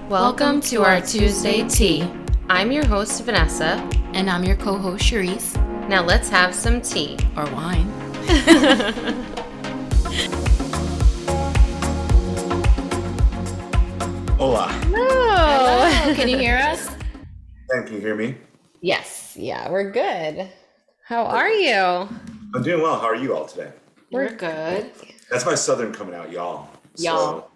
Welcome to our Tuesday Tea. I'm your host, Vanessa. And I'm your co-host, Charisse. Now let's have some tea. Or wine. Hola. Hello. Can you hear us? Can you hear me? Yes. Yeah, we're good. How are you? I'm doing well. How are you all today? We're good. That's my southern coming out, y'all. Y'all.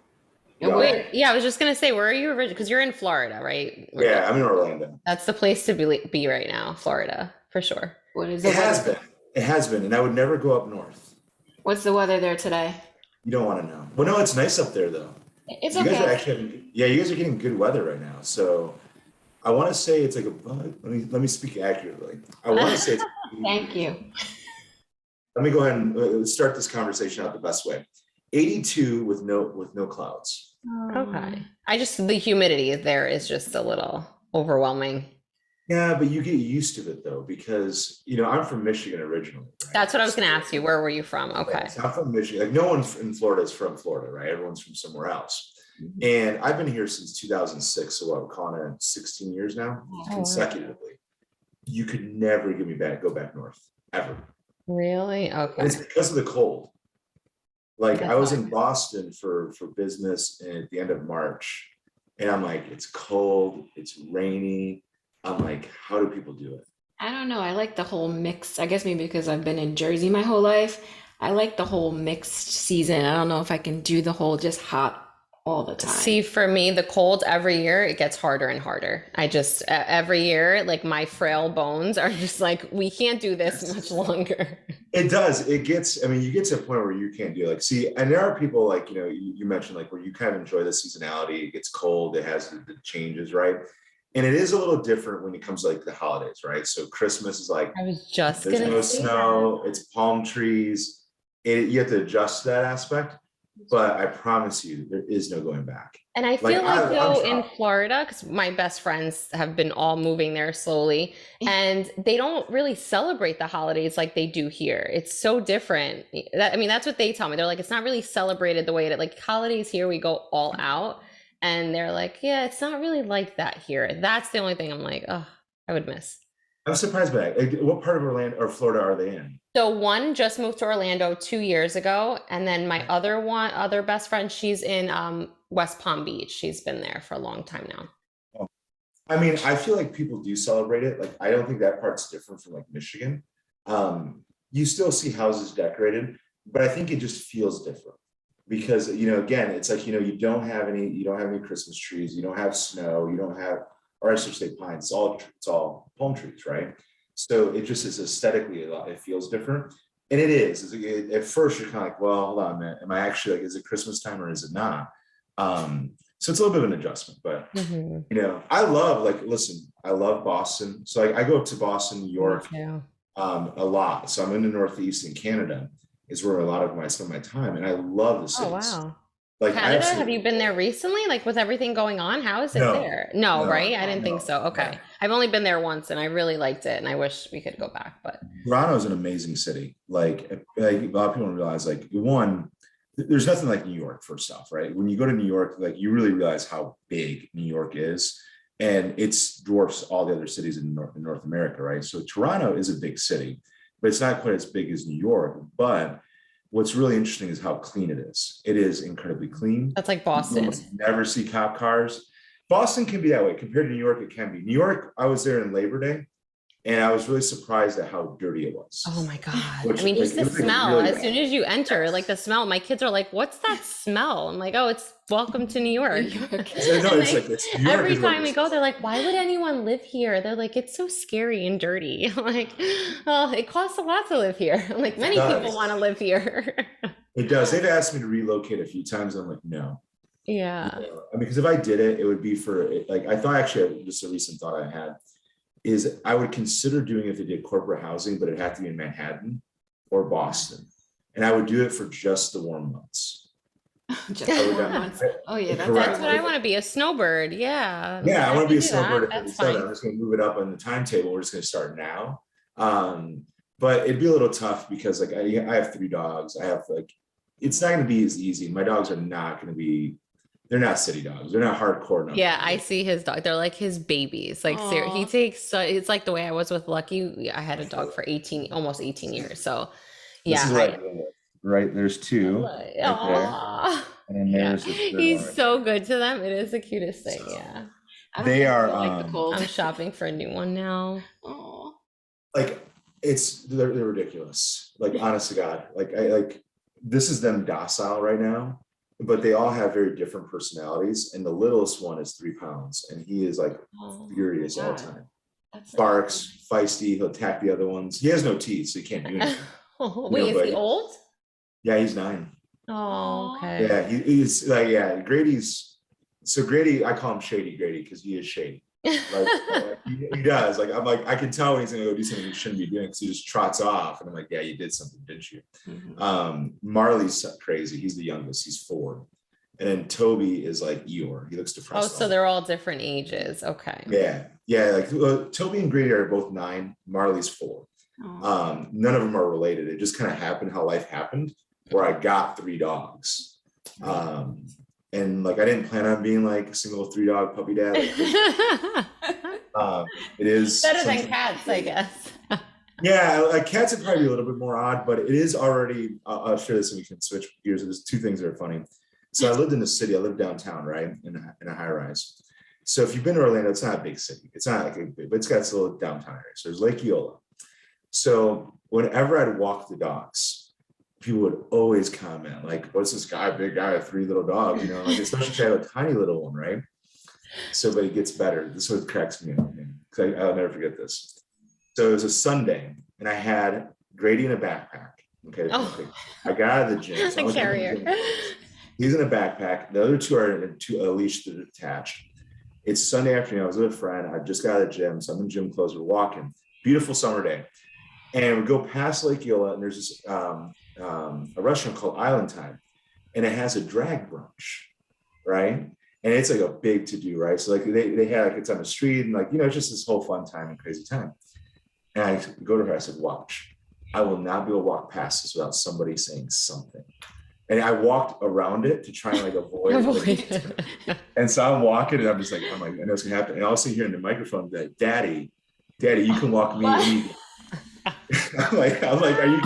Wait, yeah, I was just going to say, where are you originally? Because you're in Florida, right? Yeah, I'm in Orlando. That's the place to be right now, Florida, for sure. What is It has been. It has been. And I would never go up north. What's the weather there today? You don't want to know. Well, no, it's nice up there, though. It's you okay. Guys are actually, you guys are getting good weather right now. So I want to say it's like let me speak accurately. I want to say it's Thank you. Let me go ahead and start this conversation out the best way. 82 with no clouds. Okay. The humidity there is just a little overwhelming. Yeah, but you get used to it though, because I'm from Michigan originally. Right? That's what I was going to ask you. Where were you from? Okay. So I'm from Michigan. Like no one in Florida is from Florida, right? Everyone's from somewhere else. Mm-hmm. And I've been here since 2006. So what, we're calling it 16 years now, consecutively. You could never go back north, ever. Really? Okay. And it's because of the cold. Like I was in Boston for business at the end of March, and I'm like, it's cold, it's rainy. I'm like, how do people do it? I don't know. I like the whole mix. I guess maybe because I've been in Jersey my whole life. I like the whole mixed season. I don't know if I can do the whole just hot all the time. See, for me, the cold every year, it gets harder and harder. Every year, like my frail bones are just like, we can't do this much longer. It does. You get to a point where you can't do and there are people like, you mentioned like where you kind of enjoy the seasonality. It gets cold. It has the changes, right? And it is a little different when it comes to like the holidays, right? So Christmas is like, I was just there's no snow, it's palm trees. You have to adjust that aspect. But I promise you, there is no going back. And I feel in Florida, because my best friends have been all moving there slowly, and they don't really celebrate the holidays like they do here. It's so different. That's what they tell me. They're like, it's not really celebrated the way that like holidays here, we go all out. And they're like, yeah, it's not really like that here. That's the only thing I'm like, oh, I would miss. I'm surprised by that. What part of Orlando or Florida are they in? So one just moved to Orlando 2 years ago. And then my other best friend, she's in West Palm Beach. She's been there for a long time now. I feel like people do celebrate it. Like, I don't think that part's different from like Michigan. You still see houses decorated, but I think it just feels different because, again, it's like, you don't have any Christmas trees. You don't have snow. You don't have, or I should say pines. It's all palm trees, right? So it just is aesthetically it feels different, and it is. At first, you're kind of like, well, hold on a minute. Am I actually like, is it Christmas time or is it not? So it's a little bit of an adjustment, but I love Boston. So I go up to Boston, New York, a lot. So I'm in the Northeast in Canada, is where I spend my time, and I love the cities. Oh wow. Like Canada, have you been there recently? Like with everything going on, how is it there? No, right? I didn't think so. Okay. No. I've only been there once and I really liked it and I wish we could go back, but Toronto is an amazing city. Like a lot of people don't realize, like, one, there's nothing like New York, first off, right? When you go to New York, like you really realize how big New York is, and it dwarfs all the other cities in North America, right? So Toronto is a big city, but it's not quite as big as New York. But what's really interesting is how clean it is. It is incredibly clean. That's like Boston. You never see cop cars. Boston can be that way. Compared to New York, it can be. New York, I was there in Labor Day, and I was really surprised at how dirty it was. Oh my God. Just the smell. Really as soon as you enter, like the smell, my kids are like, what's that smell? I'm like, oh, it's welcome to New York. Every time we go, they're like, why would anyone live here? They're like, it's so scary and dirty. I'm like, oh, it costs a lot to live here. I'm like, many people want to live here. It does. They've asked me to relocate a few times. I'm like, no. Yeah. Because if I did it, it would be for like, I thought actually just a recent thought I had is I would consider doing it if they did corporate housing, but it had to be in Manhattan or Boston. And I would do it for just the warm months. Oh yeah, that's what I want to be, a snowbird. Yeah. Yeah, I want to be a snowbird. I'm just going to move it up on the timetable. We're just going to start now. But it'd be a little tough because like I have 3 dogs. I have like, it's not going to be as easy. My dogs are not going to be they're not city dogs. They're not hardcore enough. Yeah, I see his dog. They're like his babies. Like he Aw. takes so it's like the way I was with Lucky. I had a dog for 18, almost 18 years. So This is yeah, what I'm doing with. Right, there's two right there, Aw. and then Yeah. there's the third He's one. so good to them. It is the cutest thing. Yeah. I don't They think are, I like the cold. I'm shopping for a new one now. Oh, Like they're ridiculous. Like honest to God, like this is them docile right now, but they all have very different personalities. And the littlest one is 3 pounds, and he is like furious all the God. time. that's Barks, feisty. He'll attack the other ones. He has no teeth, so he can't do anything. Wait, is but- he old? Yeah, he's 9. Oh, okay. Yeah, he's like, yeah, Grady's. So Grady, I call him Shady Grady because he is shady. Like he does. Like I'm like, I can tell when he's gonna go do something he shouldn't be doing because he just trots off, and I'm like, yeah, you did something, didn't you? Mhm. Marley's crazy. He's the youngest. He's 4, and then Toby is like Eeyore. He looks Oh, depressed. so they're all different ages. Okay. Yeah. Like Toby and Grady are both 9. Marley's 4. Aw. None of them are related. It just kind of happened how life happened, where I got 3 dogs. And like I didn't plan on being like a single 3-dog puppy dad. It is Better than something- cats, I guess. Yeah, like cats would probably be a little bit more odd, but it is already. I'll share this and we can switch gears. There's 2 things that are funny. So I lived in the city. I lived downtown, right, in a high rise. So if you've been to Orlando, it's not a big city. It's not like a big, but it's got its little downtown area. So there's Lake Eola. So whenever I'd walk the dogs, people would always comment like, "What's this guy? Big guy with 3 little dogs?" You know, like, especially if I have a tiny little one, right? So, but it gets better. This is what cracks me up, because I'll never forget this. So it was a Sunday, and I had Grady in a backpack. Okay, Oh. I got out of the gym. So I The was in the carrier. gym. He's in a backpack. The other 2 are in a leash that are attached. It's Sunday afternoon. I was with a friend. I just got out of the gym, so I'm in gym clothes. We're walking. Beautiful summer day, and we go past Lake Eola, and there's this a restaurant called Island Time, and it has a drag brunch, right? And it's like a big to do, right? So like they had like it's on the street, and like it's just this whole fun time and crazy time. And I go to her. I said, "Watch, I will not be able to walk past this without somebody saying something." And I walked around it to try and like avoid. And so I'm walking, and I'm like, I know it's gonna happen. And I also hear in the microphone that, Daddy, you can walk me. I'm like, are you?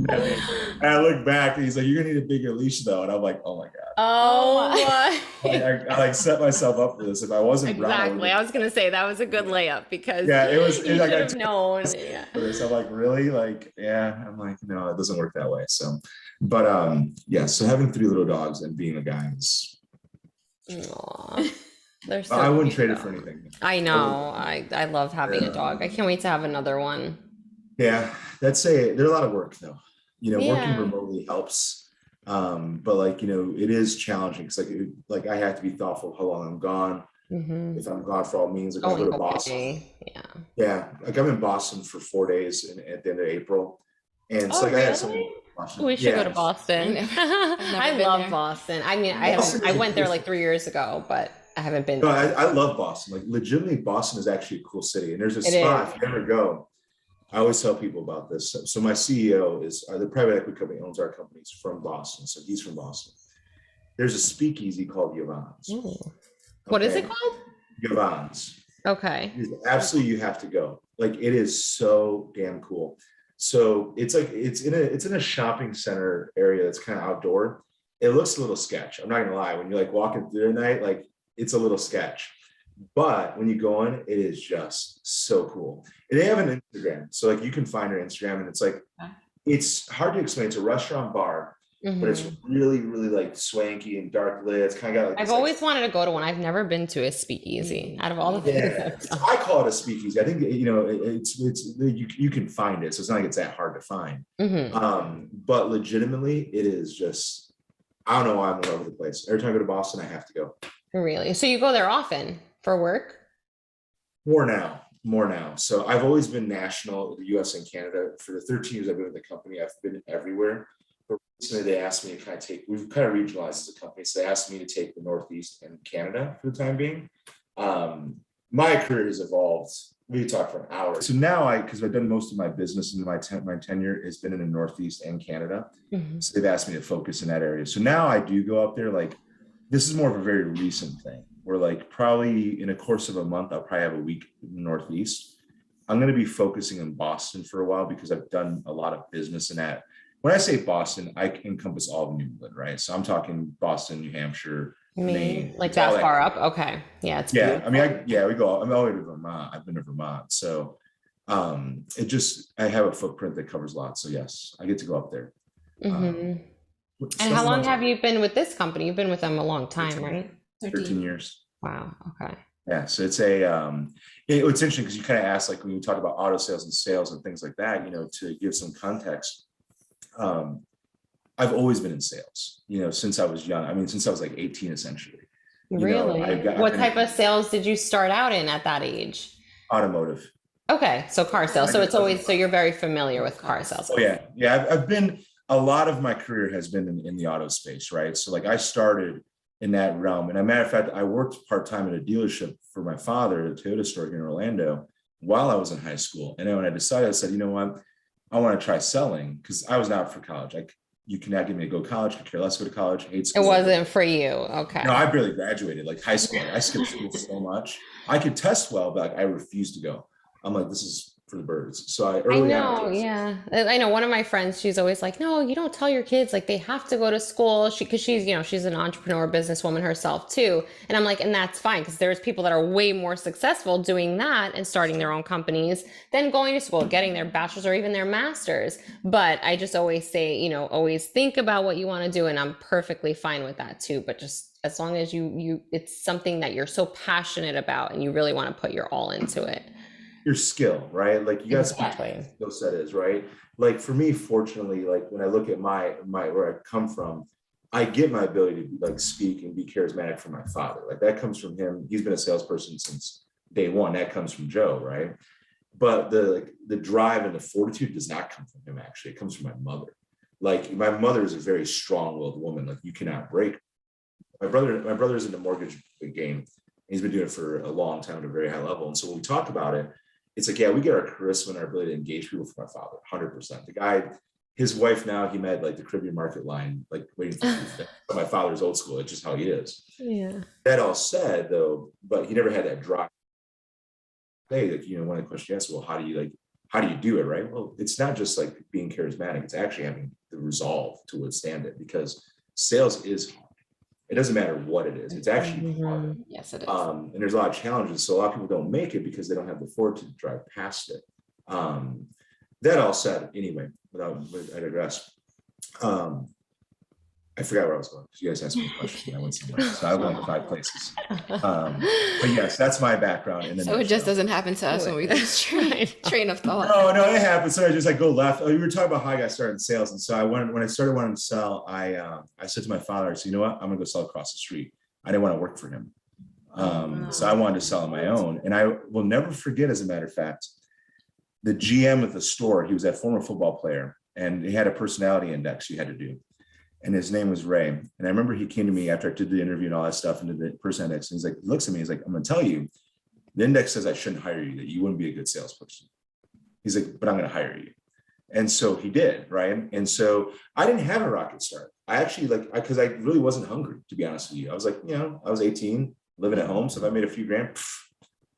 And I look back, and he's like, "You're gonna need a bigger leash, though." And I'm like, "Oh my god!" Oh my. I like set myself up for this. If I wasn't Exactly. I was gonna say that was a good layup because yeah, it was. you Like, should have known. Yeah. For this, I'm like, really? Like, yeah. I'm like, no, it doesn't work that way. So, but yeah. So having 3 little dogs and being a guy is. Aw. They're so I wouldn't cute, trade it though. for anything. I know. I love having a dog. I can't wait to have another one. Yeah, they're a lot of work though. Working Yeah. remotely helps. But like, it is challenging because like I have to be thoughtful of how long I'm gone. Mhm. If I'm gone for all means, like I Oh, go to Boston. okay. Yeah. Yeah, like I'm in Boston for 4 days at the end of April. And so Oh, like I have really? something. Boston. We should go to Yeah. Boston. I've never I been love there. Boston. I mean, Boston I is went there cool. like 3 years ago, but I haven't been No, there. I love Boston. Like legitimately, Boston is actually a cool city. And there's a It spot, is. if you ever go, I always tell people about this. So my CEO is the private equity company owns our company. He's from Boston. So he's from Boston. There's a speakeasy called Yvonne's. Ooh. What is it called? Yvonne's. Okay. Absolutely, you have to go. Like it is so damn cool. So it's like it's in a shopping center area that's kind of outdoor. It looks a little sketch. I'm not gonna lie. When you're like walking through the night, like it's a little sketch. But when you go in, it is just so cool. And they have an Instagram, so like you can find her Instagram, and it's like it's hard to explain. It's a restaurant bar, but it's really, really like swanky and dark lit. It's kind of got like I've this, always wanted to go to one. I've never been to a speakeasy out of all the things. yeah. I've done. I call it a speakeasy. I think it's you can find it, so it's not like it's that hard to find. Mhm. But legitimately, it is just I don't know why I'm all over the place. Every time I go to Boston, I have to go. Really? So you go there often for work? More now. So I've always been national, the US and Canada. For the 13 years I've been with the company, I've been everywhere. But recently they asked me to we've kind of regionalized as a company. So they asked me to take the Northeast and Canada for the time being. My career has evolved. We could talk for an hour. So now because I've done most of my business in my tenure has been in the Northeast and Canada. Mhm. So they've asked me to focus in that area. So now I do go up there like this is more of a very recent thing where like probably in a course of a month, I'll probably have a week in the Northeast. I'm going to be focusing in Boston for a while because I've done a lot of business in that. When I say Boston, I encompass all of New England, right? So I'm talking Boston, New Hampshire, Maine, Like it's all that that. far up? Okay. Yeah, it's Yeah, I beautiful. mean, we go. I'm all the way to Vermont. I've been to Vermont, so it just I have a footprint that covers lots. So yes, I get to go up there. Um, Hmm. And spend how some long months, have you been with this company? You've been with them a long time, 13, right? 13 13. years. Wow. Okay. Yeah, so it's it's interesting because you kind of asked like when you talk about auto sales and sales and things like that, to give some context. Um, I've always been in sales, since I was young. I mean, since I was like 18, essentially. Really? I've What been type in of sales did you start out in at that age? automotive. Okay, so car sales. So it's always, so you're very familiar with car sales. Oh yeah, yeah. I've been a lot of my career has been in the auto space, right? So like I started in that realm, and as a matter of fact, I worked part time at a dealership for my father, at a Toyota store here in Orlando, while I was in high school. And then when I decided, I said, you know what, I want to try selling because I was not for college. You cannot get me to go to college. Could care less go to college. Hate It school. wasn't for you. Okay. No, I barely graduated, like high school. I skipped school so much. I could test well, but like I refused to go. I'm like, this is for the birds. So I I early know, on. yeah. I know one of my friends, she's always like, no, you don't tell your kids like they have to go to school. Because she's an entrepreneur businesswoman herself too. And I'm like, and that's fine because there's people that are way more successful doing that and starting their own companies than going to school, getting their bachelor's or even their master's. But I just always say, always think about what you want to do. And I'm perfectly fine with that too. But just as long as it's something that you're so passionate about and you really want to put your all into it. Your skill, right? Like you got to speak to Exactly. what your skill set is, right? Like for me, fortunately, like when I look at my where I come from, I get my ability to like speak and be charismatic from my father. Like that comes from him. He's been a salesperson since day one. That comes from Joe, right? But the drive and the fortitude does not come from him. Actually, it comes from my mother. Like my mother is a very strong-willed woman. Like you cannot break. My brother's in the mortgage game. He's been doing it for a long time at a very high level. And so when we talk about it, it's like, yeah, we get our charisma and our ability to engage people from my father, 100%. The guy, his wife now, he met like the Caribbean market line, like waiting for Tuesday. But my father's old school. It's just how he is. Yeah. That all said, though, but he never had that drive. Hey, like, one of the questions you asked, well, how do you do it, right? Well, it's not just like being charismatic. It's actually having the resolve to withstand it because sales is hard. It doesn't matter what it is. It's actually hard. Yes, it is. And there's a lot of challenges. So a lot of people don't make it because they don't have the fortitude to drive past it. That all said, anyway, I digress. I forgot where I was going. You guys asked me a question. I went somewhere. So I went 5 places. But yes, that's my background. So it just doesn't happen to us when we lose train of thought. No, it happens. So I just like go left. Oh, you were talking about how I got started in sales. And so when I started wanting to sell, I said to my father, I said, you know what? I'm gonna go sell across the street. I didn't want to work for him. So I wanted to sell on my own. And I will never forget, as a matter of fact, the GM of the store, he was a former football player and he had a personality index you had to do. And his name was Ray. And I remember he came to me after I did the interview and all that stuff and did the personality index. And he's like, he looks at me, he's like, I'm gonna tell you, the index says I shouldn't hire you, that you wouldn't be a good salesperson. He's like, but I'm going to hire you. And so he did, right? And so I didn't have a rocket start. I actually because I really wasn't hungry, to be honest with you. I was like, I was 18, living at home. So if I made a few grand,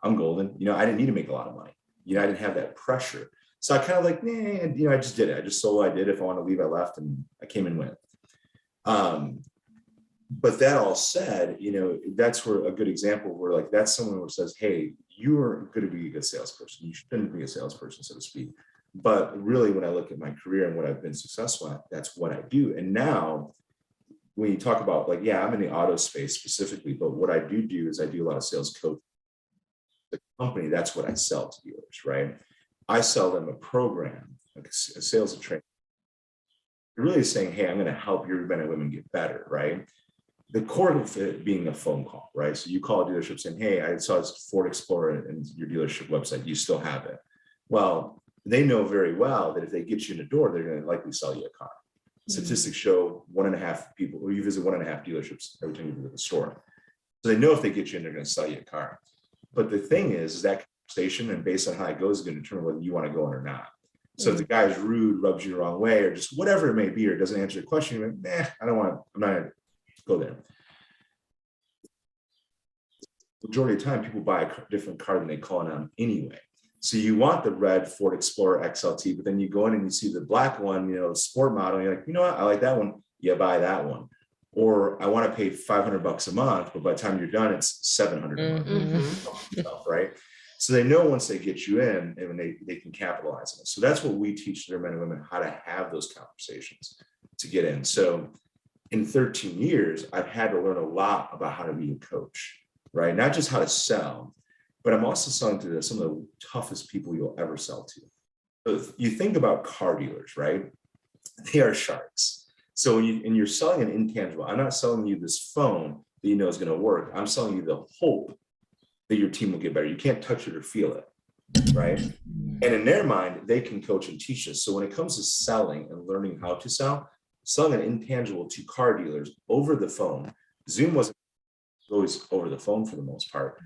I'm golden. I didn't need to make a lot of money. I didn't have that pressure. So I kind of like, I just did it. I just sold what I did. If I want to leave, I left and I came and went. But that all said, that's where a good example where like, that's someone who says, hey, you are going to be a good salesperson. You shouldn't be a salesperson, so to speak. But really, when I look at my career and what I've been successful at, that's what I do. And now when you talk about like, yeah, I'm in the auto space specifically, but what I do is I do a lot of sales coaching. The company, that's what I sell to dealers, right? I sell them a program, like a sales and training. You're really saying, hey, I'm going to help your men and women get better, right? The core of it being a phone call, right? So you call a dealership saying, hey, I saw this Ford Explorer in your dealership website. You still have it. Well, they know very well that if they get you in the door, they're going to likely sell you a car. Statistics show 1.5 people, or you visit 1.5 dealerships every time you visit the store. So they know if they get you in, they're going to sell you a car. But the thing is that conversation, and based on how it goes, is going to determine whether you want to go in or not. So if the guy's rude, rubs you the wrong way, or just whatever it may be, or doesn't answer your question, you're like, I'm not going to go there. majority of the time people buy a different car than they call it on anyway. So you want the red Ford Explorer XLT, but then you go in and you see the black one, sport model, and you're like, you know what, I like that one. Yeah, buy that one. Or I want to pay $500 a month, but by the time you're done, it's $700 a month, right? So they know once they get you in, and they can capitalize on it. So that's what we teach their men and women, how to have those conversations to get in. So in 13 years, I've had to learn a lot about how to be a coach, right? Not just how to sell, but I'm also selling to some of the toughest people you'll ever sell to. So you think about car dealers, right? They are sharks. So when you're selling an intangible, I'm not selling you this phone that you know is going to work. I'm selling you the hope that your team will get better. You can't touch it or feel it, right? And in their mind, they can coach and teach us. So when it comes to selling and learning how to sell, selling an intangible to car dealers over the phone, Zoom wasn't always over the phone for the most part.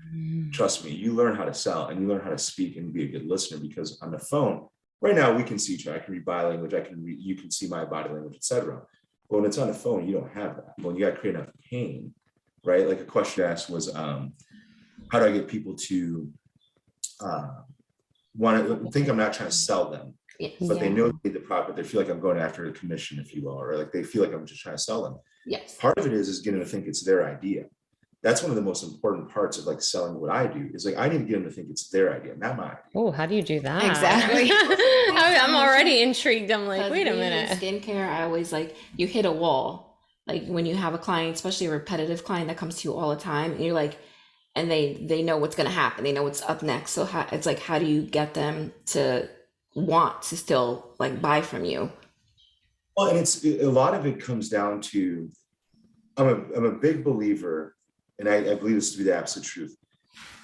Trust me, you learn how to sell and you learn how to speak and be a good listener, because on the phone, right now we can see each other. I can read body language. You can see my body language, etc. But when it's on the phone, you don't have that. Well, you got to create enough pain, right? Like a question asked was, how do I get people to want to think I'm not trying to sell them, but they know they need the product, they feel like I'm going after a commission, if you will, or like they feel like I'm just trying to sell them. Yes. Part of it is getting them to think it's their idea. That's one of the most important parts of like selling what I do, is like, I need to get them to think it's their idea, not my idea. Oh, how do you do that? Exactly. I'm already intrigued. I'm like, wait a minute. Skincare, I always you hit a wall. Like when you have a client, especially a repetitive client that comes to you all the time, and you're like, and they know what's going to happen. They know what's up next. So it's like, how do you get them to want to still buy from you? Well, and a lot of it comes down to, I'm a big believer, and I believe this to be the absolute truth,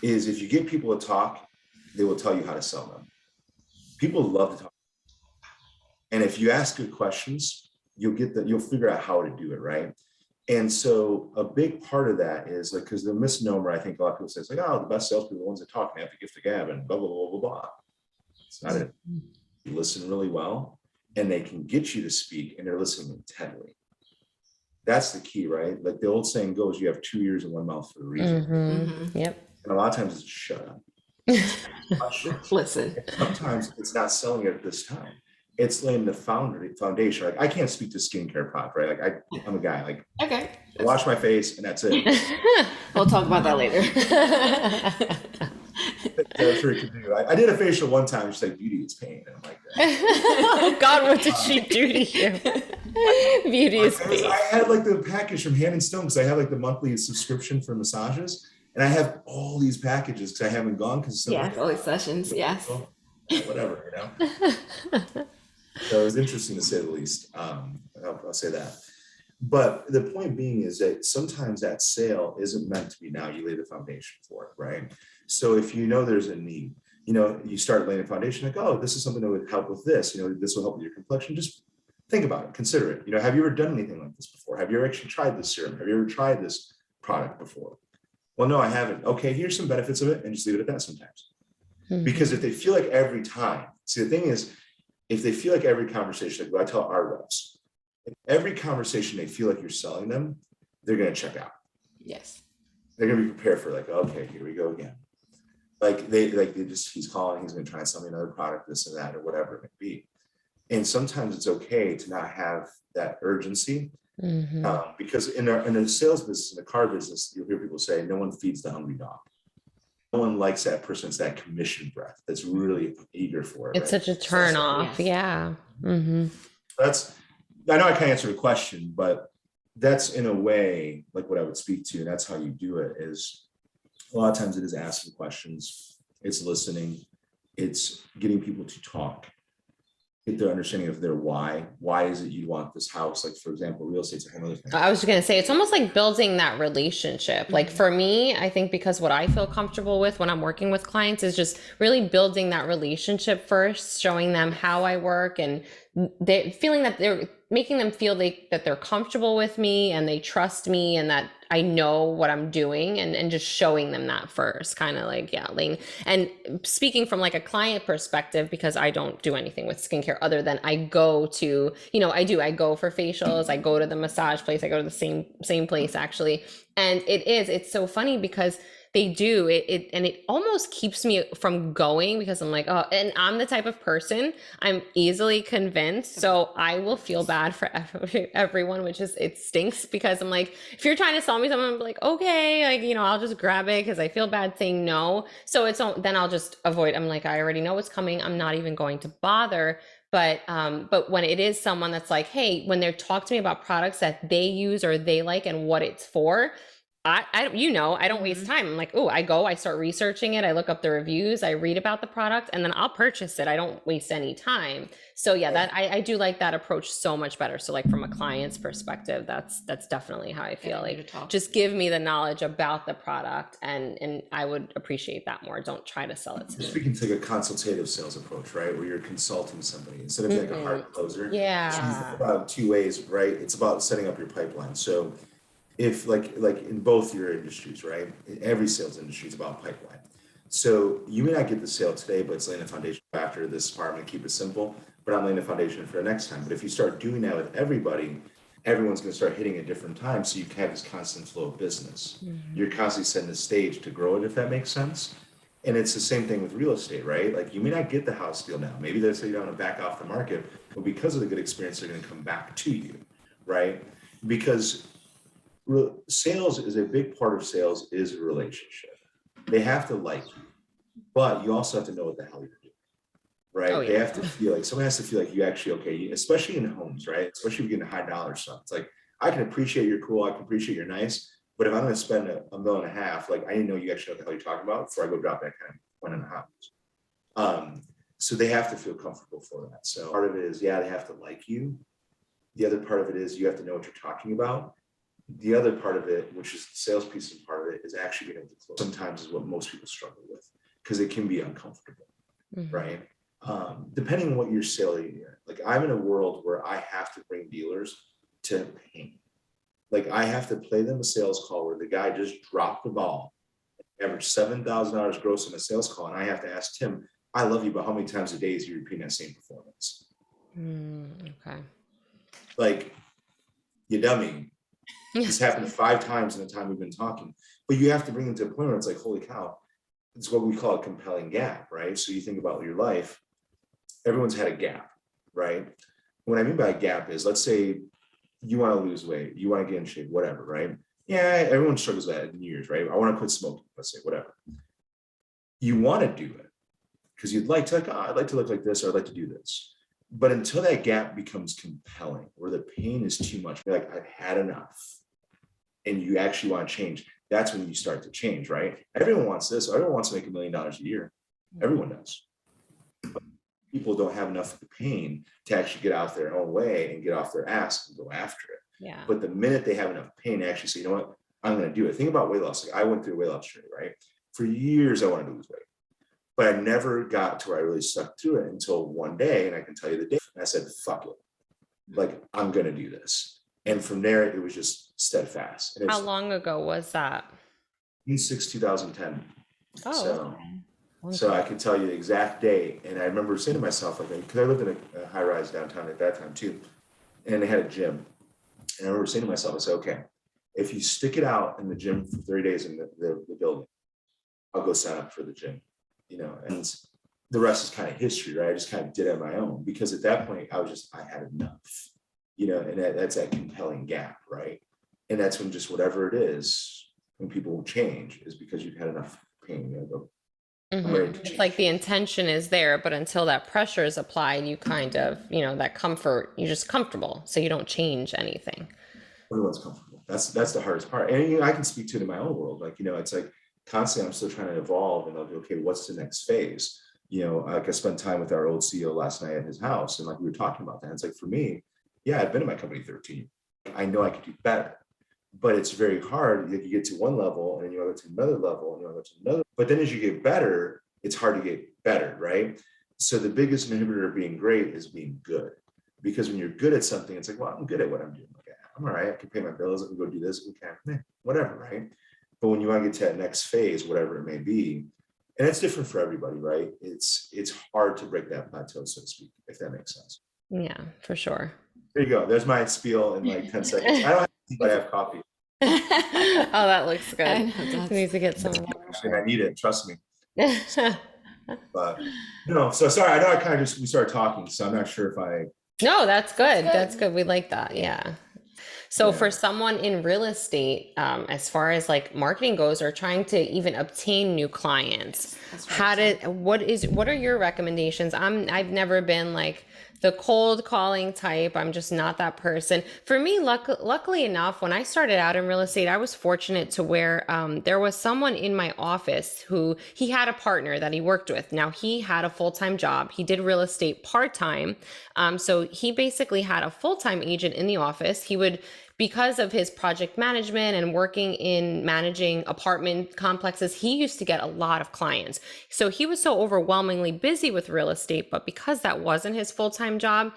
is if you get people to talk, they will tell you how to sell them. People love to talk. And if you ask good questions, you'll figure out how to do it, right? And so a big part of that is because the misnomer, I think a lot of people say, it's like, oh, the best salespeople are the ones that talk and have the gift of gab and blah, blah, blah, blah, blah. It's not it. You listen really well and they can get you to speak and they're listening intently. That's the key, right? Like the old saying goes, you have 2 ears in one mouth for a reason. Yep. And a lot of times it's shut up. Listen. And sometimes it's not selling it at this time. It's laying the foundation. Like I can't speak to skincare product, right? Like I'm a guy, like okay, I wash my face and that's it. We'll talk about that later. That's what you can do. I did a facial one time. She's like, beauty is pain. And I'm like, oh God, what did she do to you? Beauty is pain. I had like the package from Hand and Stone because I have like the monthly subscription for massages, and I have all these packages because I haven't gone because all these sessions, yes. Whatever, So it was interesting to say the least. I'll say that. But the point being is that sometimes that sale isn't meant to be now. You lay the foundation for it, right? So if you know there's a need, you start laying a foundation like, oh, this is something that would help with this. This will help with your complexion. Just think about it, consider it. Have you ever done anything like this before? Have you ever actually tried this serum? Have you ever tried this product before? Well, no, I haven't. Okay, here's some benefits of it, and just leave it at that sometimes. Because if they feel like every time, see, the thing is, if they feel like every conversation, like what I tell our reps, if every conversation they feel like you're selling them, they're going to check out. Yes. They're going to be prepared for okay, here we go again. He's calling, he's going to try and sell me another product, this and that, or whatever it may be. And sometimes it's okay to not have that urgency. Because in the sales business, in the car business, you'll hear people say, no one feeds the hungry dog. No one likes that person. It's that commission breath that's really eager for it. It's such a turn off. Yeah. I know I can't answer the question, but that's in a way like what I would speak to. And that's how you do it. Is a lot of times it is asking questions. It's listening. It's getting people to talk. Get their understanding of their why. Why is it you want this house? Like, for example, real estate's a whole other thing. I was just going to say, it's almost like building that relationship. Like for me, I think because what I feel comfortable with when I'm working with clients is just really building that relationship first, showing them how I work, and they feeling that they're making them feel that they're comfortable with me and they trust me and that I know what I'm doing, and just showing them that first, kind of like, and speaking from like a client perspective, because I don't do anything with skincare other than I go to, I go for facials, I go to the massage place, I go to the same place actually. And it's so funny because They do and it almost keeps me from going because I'm like, oh, and I'm the type of person, I'm easily convinced. So I will feel bad for everyone, which is, it stinks because I'm like, if you're trying to sell me something, I'm like, okay, like, you know, I'll just grab it because I feel bad saying no. So then I'll just avoid. I'm like, I already know what's coming. I'm not even going to bother. But when it is someone that's like, hey, when they're talking to me about products that they use or they like and what it's for, I don't waste time. I'm like, oh, I start researching it. I look up the reviews, I read about the product, and then I'll purchase it. I don't waste any time. So yeah, that I do like that approach so much better. So like from a client's perspective, that's definitely how I feel. Like, just give me the knowledge about the product, and I would appreciate that more. Don't try to sell it to me. Speaking to like a consultative sales approach, right? Where you're consulting somebody instead of like a hard closer. Yeah. It's about two ways, right? It's about setting up your pipeline. So if like in both your industries, right? In every sales industry is about pipeline. So you may not get the sale today, but it's laying the foundation after this part. I'm gonna keep it simple, but I'm laying the foundation for the next time. But if you start doing that with everybody, everyone's gonna start hitting at different times. So you can have this constant flow of business. You're constantly setting the stage to grow it, if that makes sense. And it's the same thing with real estate, right? Like you may not get the house deal now. Maybe they say you don't want to back off the market, but because of the good experience, they're going to come back to you, right? Because sales is a big part of sales is a relationship. They have to like you, but you also have to know what the hell you're doing, right? Oh, yeah. They have to feel like someone has to feel like you actually okay, especially in homes, right? Especially if you're getting high dollar stuff. It's like I can appreciate you're cool, I can appreciate you're nice, but if I'm going to spend $1.5 million, like I didn't know you actually know what the hell you're talking about before I go drop that kind of $1.5. So they have to feel comfortable for that. So part of it is, yeah, they have to like you. The other part of it is you have to know what you're talking about. The other part of it, which is the sales piece and part of it, is actually being able to close. Sometimes is what most people struggle with because it can be uncomfortable, right? Depending on what you're selling, like I'm in a world where I have to bring dealers to pain. Like I have to play them a sales call where the guy just dropped the ball, average $7,000 gross in a sales call, and I have to ask Tim, I love you, but how many times a day is he repeating that same performance? Okay. Like, you dummy. This happened 5 times in the time we've been talking, but you have to bring them to a point where it's like, holy cow, it's what we call a compelling gap, right? So you think about your life, everyone's had a gap, right? What I mean by a gap is, let's say you want to lose weight, you want to get in shape, whatever, right? Yeah, everyone struggles with that in years, right? I want to quit smoking, let's say, whatever. You want to do it because you'd like to, like, oh, I'd like to look like this, or I'd like to do this. But until that gap becomes compelling, where the pain is too much, you're like, I've had enough, and you actually want to change, that's when you start to change, right? Everyone wants this. Everyone wants to make $1 million a year. Everyone does. But people don't have enough of the pain to actually get out their own way and get off their ass and go after it. Yeah. But the minute they have enough pain, they actually say, you know what, I'm going to do it. Think about weight loss. Like I went through a weight loss journey, right? For years, I wanted to lose weight, but I never got to where I really stuck through it until one day. And I can tell you the day, and I said, fuck it. Like, I'm going to do this. And from there, it was just steadfast. How long ago was that? 2010. Oh, so I can tell you the exact date. And I remember saying to myself, like, because I lived in a high rise downtown at that time too, and they had a gym. And I remember saying to myself, I said, okay, if you stick it out in the gym for 30 days in the building, I'll go sign up for the gym, you know, and the rest is kind of history, right? I just kind of did it on my own, because at that point I had enough, you know, and that's that compelling gap, right? And that's when just whatever it is, when people will change, is because you've had enough pain. You go, It's like the intention is there, but until that pressure is applied, you kind of, you know, that comfort, you're just comfortable, so you don't change anything. Everyone's comfortable. That's the hardest part. And you know, I can speak to it in my own world. Like, you know, it's like constantly I'm still trying to evolve, and I'll be, okay, what's the next phase? You know, like I spent time with our old CEO last night at his house, and like we were talking about that. It's like, for me, yeah, I've been in my company 13. I know I could do better, but it's very hard. Like, you get to one level and then you go to another level and you go to another. But then as you get better, it's hard to get better, right? So the biggest inhibitor of being great is being good. Because when you're good at something, it's like, well, I'm good at what I'm doing. Okay, I'm all right. I can pay my bills. I can go do this. Okay, whatever, right? But when you want to get to that next phase, whatever it may be, and it's different for everybody, right? It's hard to break that plateau, so to speak, if that makes sense. Yeah, for sure. There you go. There's my spiel in like 10 seconds. I don't have tea, but I have coffee. Oh, that looks I good. know We need to get some Actually, I need it, trust me. more. But so sorry, I know I kind of just we started talking, so I'm not sure if I No, that's good. That's good. good. We like that. Yeah. So for yeah. someone in real estate, as far as like marketing goes, or trying to even obtain new clients, That's how right. did what are your recommendations? I've never been like the cold calling type. I'm just not that person. For me, luckily enough, when I started out in real estate, I was fortunate to where there was someone in my office who he had a partner that he worked with. Now he had a full-time job. He did real estate part-time. So he basically had a full-time agent in the office. He would, because of his project management and working in managing apartment complexes, he used to get a lot of clients. So he was so overwhelmingly busy with real estate, but because that wasn't his full-time job,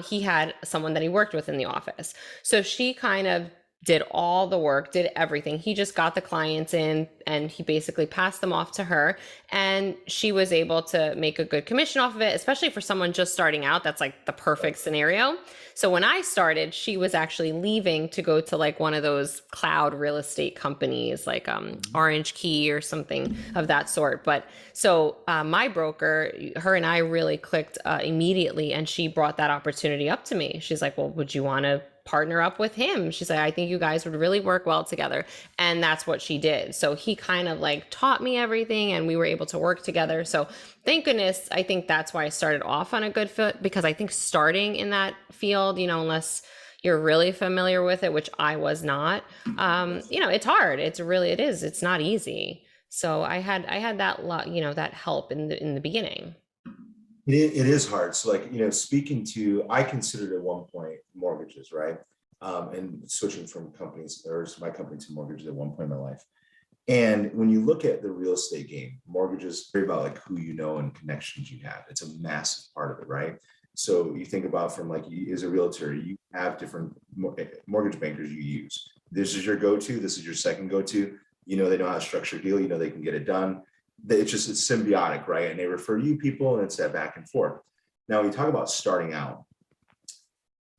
he had someone that he worked with in the office. So she kind of did all the work, did everything. He just got the clients in and he basically passed them off to her. And she was able to make a good commission off of it, especially for someone just starting out. That's like the perfect scenario. So when I started, she was actually leaving to go to like one of those cloud real estate companies, like Orange Key or something of that sort. But so my broker, her and I really clicked immediately, and she brought that opportunity up to me. She's like, "Well, would you want to partner up with him?" She said, "I think you guys would really work well together." And that's what she did. So he kind of like taught me everything, and we were able to work together. So thank goodness, I think that's why I started off on a good foot, because I think starting in that field, unless you're really familiar with it, which I was not, it's hard. It's not easy. So I had that lot, that help in the beginning. It is hard. So like, speaking to, I considered at one point mortgages, right? And switching from companies or my company to mortgages at one point in my life. And when you look at the real estate game, mortgages are about like who you know and connections you have. It's a massive part of it, right? So you think about from like as a realtor, you have different mortgage bankers you use. This is your go-to. This is your second go-to. They know how to structure a deal. They can get it done. It's symbiotic, right? And they refer you people, and it's that back and forth. Now, when you talk about starting out,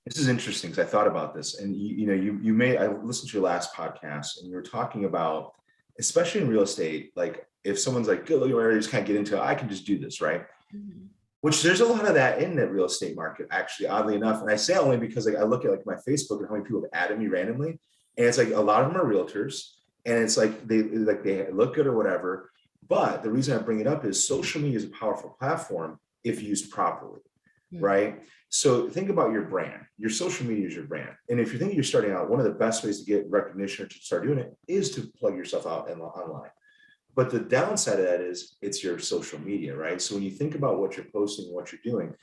this is interesting because I thought about this, and I listened to your last podcast, and you were talking about, especially in real estate, like if someone's like, "Good, look at where I just can't get into it, I can just do this," right? Mm-hmm. Which there's a lot of that in the real estate market, actually, oddly enough. And I say only because like I look at like my Facebook and how many people have added me randomly, and it's like a lot of them are realtors, and it's like they look good or whatever. But the reason I bring it up is social media is a powerful platform if used properly, right? So think about your brand. Your social media is your brand. And if you think you're starting out, one of the best ways to get recognition or to start doing it is to plug yourself out online. But the downside of that is it's your social media, right? So when you think about what you're posting, what you're doing,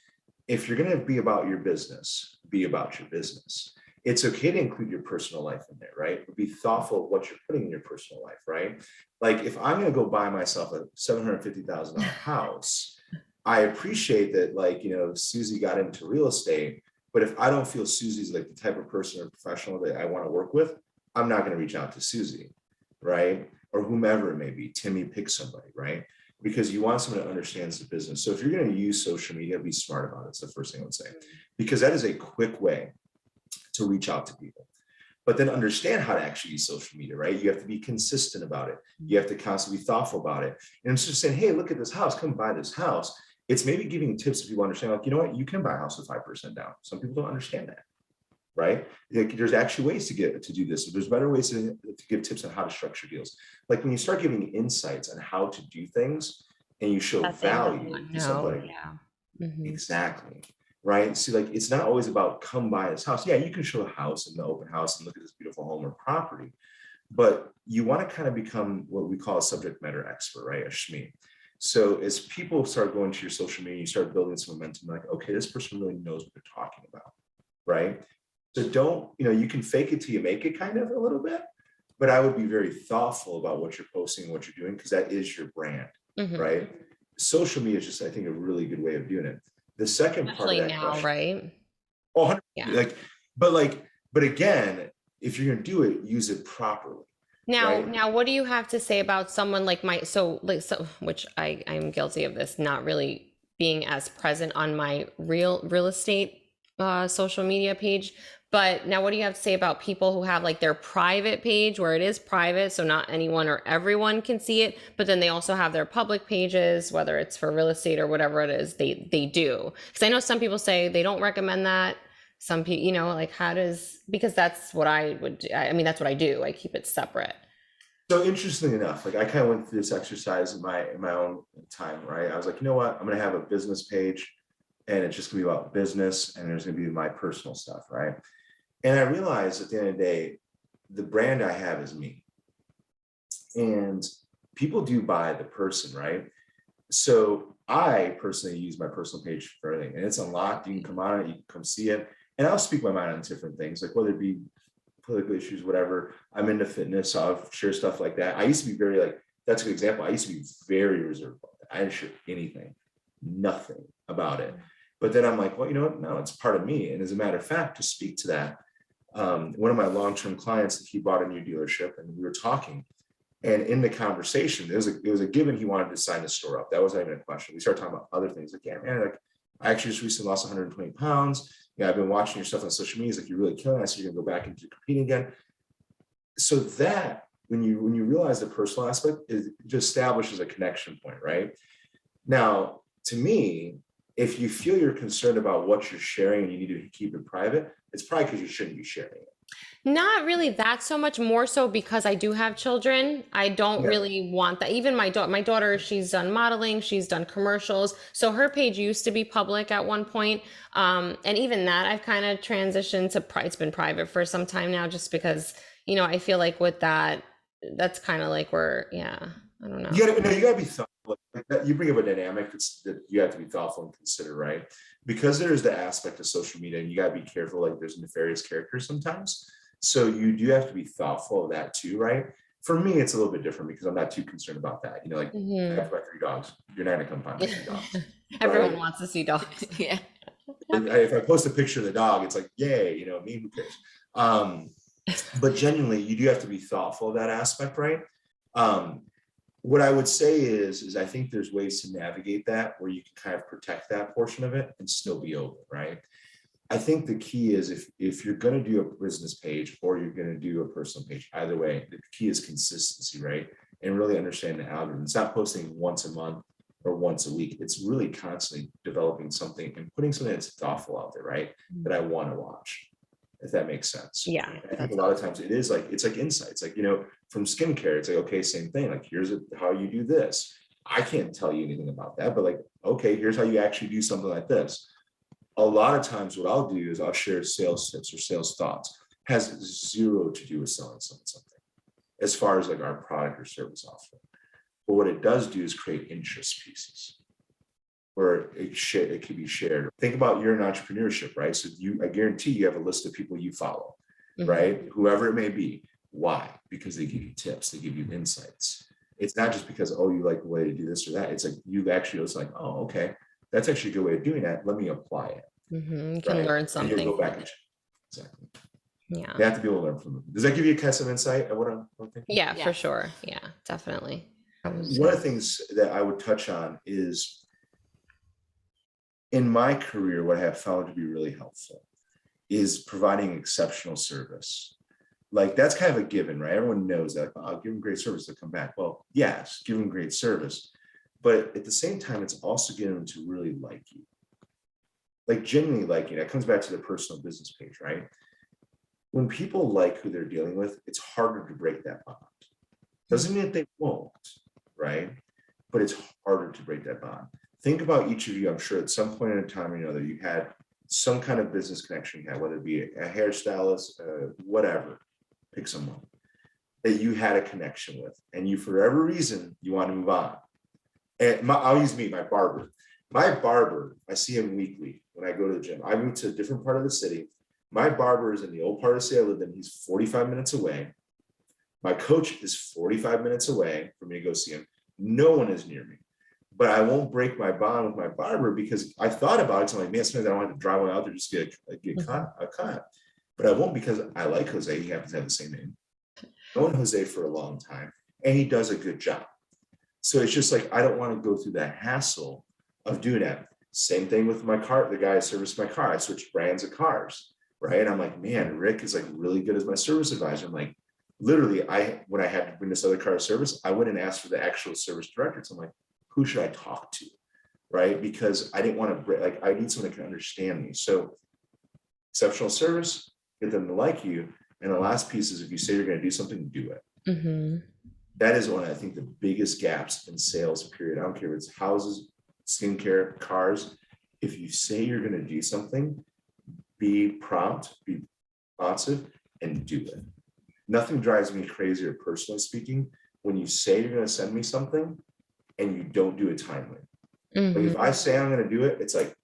if you're going to be about your business, be about your business. It's okay to include your personal life in there, right? But be thoughtful of what you're putting in your personal life, right? Like if I'm going to go buy myself a $750,000 house, I appreciate that, like, Susie got into real estate, but if I don't feel Susie's like the type of person or professional that I want to work with, I'm not going to reach out to Susie, right? Or whomever it may be. Timmy, pick somebody, right? Because you want someone that understands the business. So if you're going to use social media, be smart about it. It's the first thing I would say, because that is a quick way to reach out to people. But then understand how to actually use social media, right? You have to be consistent about it. You have to constantly be thoughtful about it. And it's just saying, hey, look at this house, come buy this house. It's maybe giving tips if people understand, like, you know what, you can buy a house with 5% down. Some people don't understand that, right? Like, there's actually ways to do this. There's better ways to give tips on how to structure deals. Like when you start giving insights on how to do things and you show value to somebody. Yeah. Mm-hmm. Exactly. Right. See, like, it's not always about come buy this house. Yeah, you can show a house in the open house and look at this beautiful home or property, but you want to kind of become what we call a subject matter expert, right? A SME. So as people start going to your social media, you start building some momentum, like, okay, this person really knows what they're talking about, right? So don't, you can fake it till you make it kind of a little bit, but I would be very thoughtful about what you're posting and what you're doing, because that is your brand, right? Social media is just, I think, a really good way of doing it. The second part of that now, question, right? Oh, yeah. But again, if you're going to do it, use it properly. Now, what do you have to say about someone like which I'm guilty of this, not really being as present on my real estate social media page. But now what do you have to say about people who have like their private page where it is private, so not anyone or everyone can see it, but then they also have their public pages, whether it's for real estate or whatever it is they do? Because I know some people say they don't recommend that. Some people, you know, like because that's what I would do. I mean, that's what I do. I keep it separate. So interestingly enough, like I kind of went through this exercise in my own time, right? I was like, you know what? I'm going to have a business page and it's just gonna be about business and there's gonna be my personal stuff, right? And I realized at the end of the day, the brand I have is me. And people do buy the person, right? So I personally use my personal page for everything, and it's unlocked. You can come on it, you can come see it. And I'll speak my mind on different things, like whether it be political issues, whatever. I'm into fitness, so I'll share stuff like that. I used to be very like, that's a good example. I used to be very reserved about that. I didn't share anything, nothing about it. But then I'm like, well, you know what? No, it's part of me. And as a matter of fact, to speak to that, one of my long-term clients, he bought a new dealership and we were talking. And in the conversation, it was a given he wanted to sign the store up. That wasn't even a question. We started talking about other things like, yeah, man, like I actually just recently lost 120 pounds. Yeah, I've been watching your stuff on social media. It's like, you're really killing us. So you're gonna go back into competing again. So that when you realize the personal aspect, it just establishes a connection point, right? Now, to me, if you feel you're concerned about what you're sharing and you need to keep it private, it's probably because you shouldn't be sharing it. Not really that so much, more so because I do have children. I don't really want that. Even my daughter, she's done modeling, she's done commercials. So her page used to be public at one point. And even that I've kind of transitioned to, it's been private for some time now, just because, you know, I feel like with that, that's kind of like where, I don't know. You gotta be thoughtful. You bring up a dynamic that you have to be thoughtful and consider, right? Because there's the aspect of social media and you gotta be careful, like there's nefarious characters sometimes. So you do have to be thoughtful of that too, right? For me, it's a little bit different because I'm not too concerned about that. You know, like I have my 3 dogs. You're not gonna come find my 3 dogs. Everyone wants to see dogs. Yeah. If I post a picture of the dog, it's like, yay, you know, me, who cares? But genuinely, you do have to be thoughtful of that aspect, right? What I would say is I think there's ways to navigate that where you can kind of protect that portion of it and still be open, right? I think the key is if you're going to do a business page or you're going to do a personal page, either way, the key is consistency, right? And really understand the algorithm. It's not posting once a month or once a week. It's really constantly developing something and putting something that's thoughtful out there, right? That I want to watch, if that makes sense. Yeah. I think a lot of times it is like, it's like insights, like, you know, from skincare, it's like, okay, same thing. Like, here's how you do this. I can't tell you anything about that, but like, okay, here's how you actually do something like this. A lot of times what I'll do is I'll share sales tips or sales thoughts. Has zero to do with selling something as far as like our product or service offering. But what it does do is create interest pieces where it can be shared. Think about you're in entrepreneurship, right? So I guarantee you have a list of people you follow, right? Whoever it may be. Why? Because they give you tips, they give you insights. It's not just because, oh, you like the way to do this or that. It's like you've actually, it's like, oh, okay, that's actually a good way of doing that. Let me apply it. You can learn something. And you'll go back and exactly. Yeah. You have to be able to learn from them. Does that give you a kind of insight at what I'm thinking? Yeah, for sure. Yeah, definitely. One of the things that I would touch on is in my career, what I have found to be really helpful is providing exceptional service. Like that's kind of a given, right? Everyone knows that, oh, give them great service, they'll come back. Well, yes, give them great service. But at the same time, it's also getting them to really like you. Like genuinely like you. That comes back to the personal business page, right? When people like who they're dealing with, it's harder to break that bond. Doesn't mean that they won't, right? But it's harder to break that bond. Think about each of you. I'm sure at some point in time or another, you had some kind of business connection you had, whether it be a hairstylist, whatever, pick someone that you had a connection with, and you, for whatever reason, you want to move on. And I'll use me, my barber. My barber, I see him weekly when I go to the gym. I moved to a different part of the city. My barber is in the old part of the city I lived in. He's 45 minutes away. My coach is 45 minutes away for me to go see him. No one is near me. But I won't break my bond with my barber because I thought about it. So I'm like, man, sometimes I don't have to drive one out there just get a cut. But I won't because I like Jose. He happens to have the same name. I've known Jose for a long time, and he does a good job. So it's just like, I don't want to go through that hassle of doing that. Same thing with my car. The guy who serviced my car, I switched brands of cars, right? I'm like, man, Rick is like really good as my service advisor. I'm like, literally, when I had to bring this other car to service, I went and asked for the actual service director. So I'm like, who should I talk to? Right? Because I didn't want to, like, I need someone that can understand me. So exceptional service, get them to like you. And the last piece is if you say you're going to do something, do it. Mm-hmm. That is one of, I think, the biggest gaps in sales, period. I don't care if it's houses, skincare, cars. If you say you're going to do something, be prompt, be responsive, and do it. Nothing drives me crazier, personally speaking, when you say you're going to send me something and you don't do it timely. Mm-hmm. Like if I say I'm going to do it, it's like,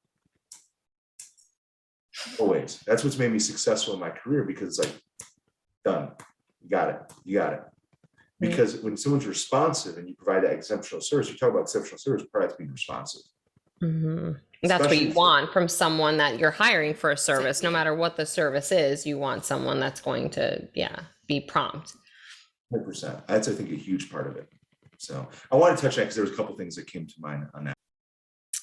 always. That's what's made me successful in my career, because it's like, done. You got it. You got it. Because when someone's responsive and you provide that exceptional service, you talk about exceptional service, part of it's being responsive. Mm-hmm. That's what you want from someone that you're hiring for a service. No matter what the service is, you want someone that's going to, be prompt. 100%. That's, I think, a huge part of it. So I want to touch on it because there was a couple of things that came to mind on that.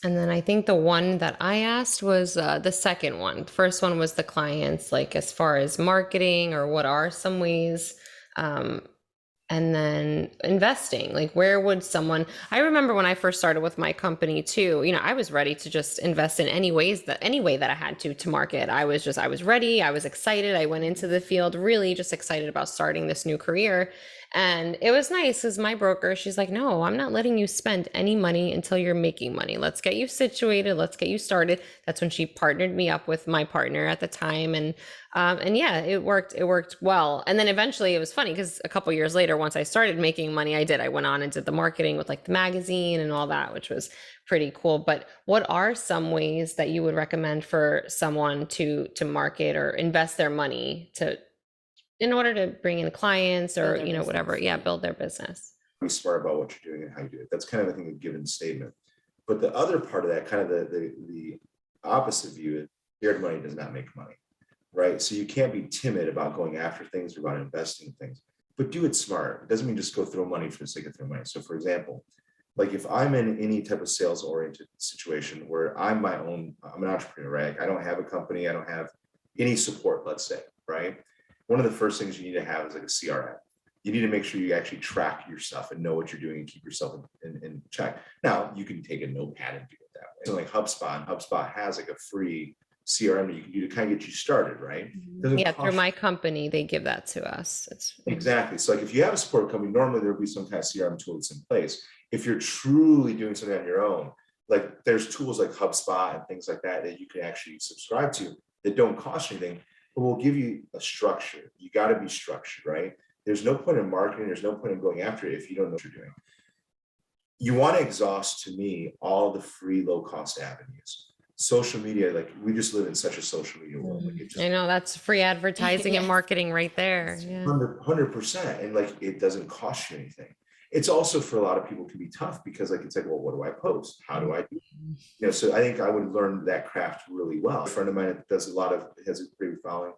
And then I think the one that I asked was the second one. The first one was the clients, like as far as marketing or what are some ways, and then investing, like where would someone, I remember when I first started with my company too, I was ready to just invest in any way that I had to market. I was ready. I was excited. I went into the field really just excited about starting this new career. And it was nice because my broker, she's like, no, I'm not letting you spend any money until you're making money. Let's get you situated. Let's get you started. That's when she partnered me up with my partner at the time. And yeah, it worked well. And then eventually it was funny because a couple years later, once I started making money, I went on and did the marketing with like the magazine and all that, which was pretty cool. But what are some ways that you would recommend for someone to market or invest their money in order to bring in clients or, whatever, build their business? Be smart about what you're doing and how you do it. That's kind of, I think, a given statement. But the other part of that, kind of the opposite view, is shared money does not make money, right? So you can't be timid about going after things or about investing in things, but do it smart. It doesn't mean just go throw money for the sake of throwing money. So for example, like if I'm in any type of sales oriented situation where I'm an entrepreneur, right? I don't have a company. I don't have any support, let's say, right? One of the first things you need to have is like a CRM. You need to make sure you actually track your stuff and know what you're doing and keep yourself in check. Now, you can take a notepad and do it that way. So like HubSpot has like a free CRM that you can do to kind of get you started, right? Through my company, they give that to us. Exactly. So like if you have a support company, normally there'll be some kind of CRM tool that's in place. If you're truly doing something on your own, like there's tools like HubSpot and things like that you can actually subscribe to that don't cost anything, but will give you a structure. You got to be structured, right? There's no point in marketing. There's no point in going after it if you don't know what you're doing. You want to exhaust, to me, all the free low-cost avenues. Social media, like we just live in such a social media world. Like I know that's free advertising and marketing right there. 100%. And like, it doesn't cost you anything. It's also for a lot of people can be tough because like, it's like, well, what do I post? How do I do? So I think I would learn that craft really well. A friend of mine has a pretty following.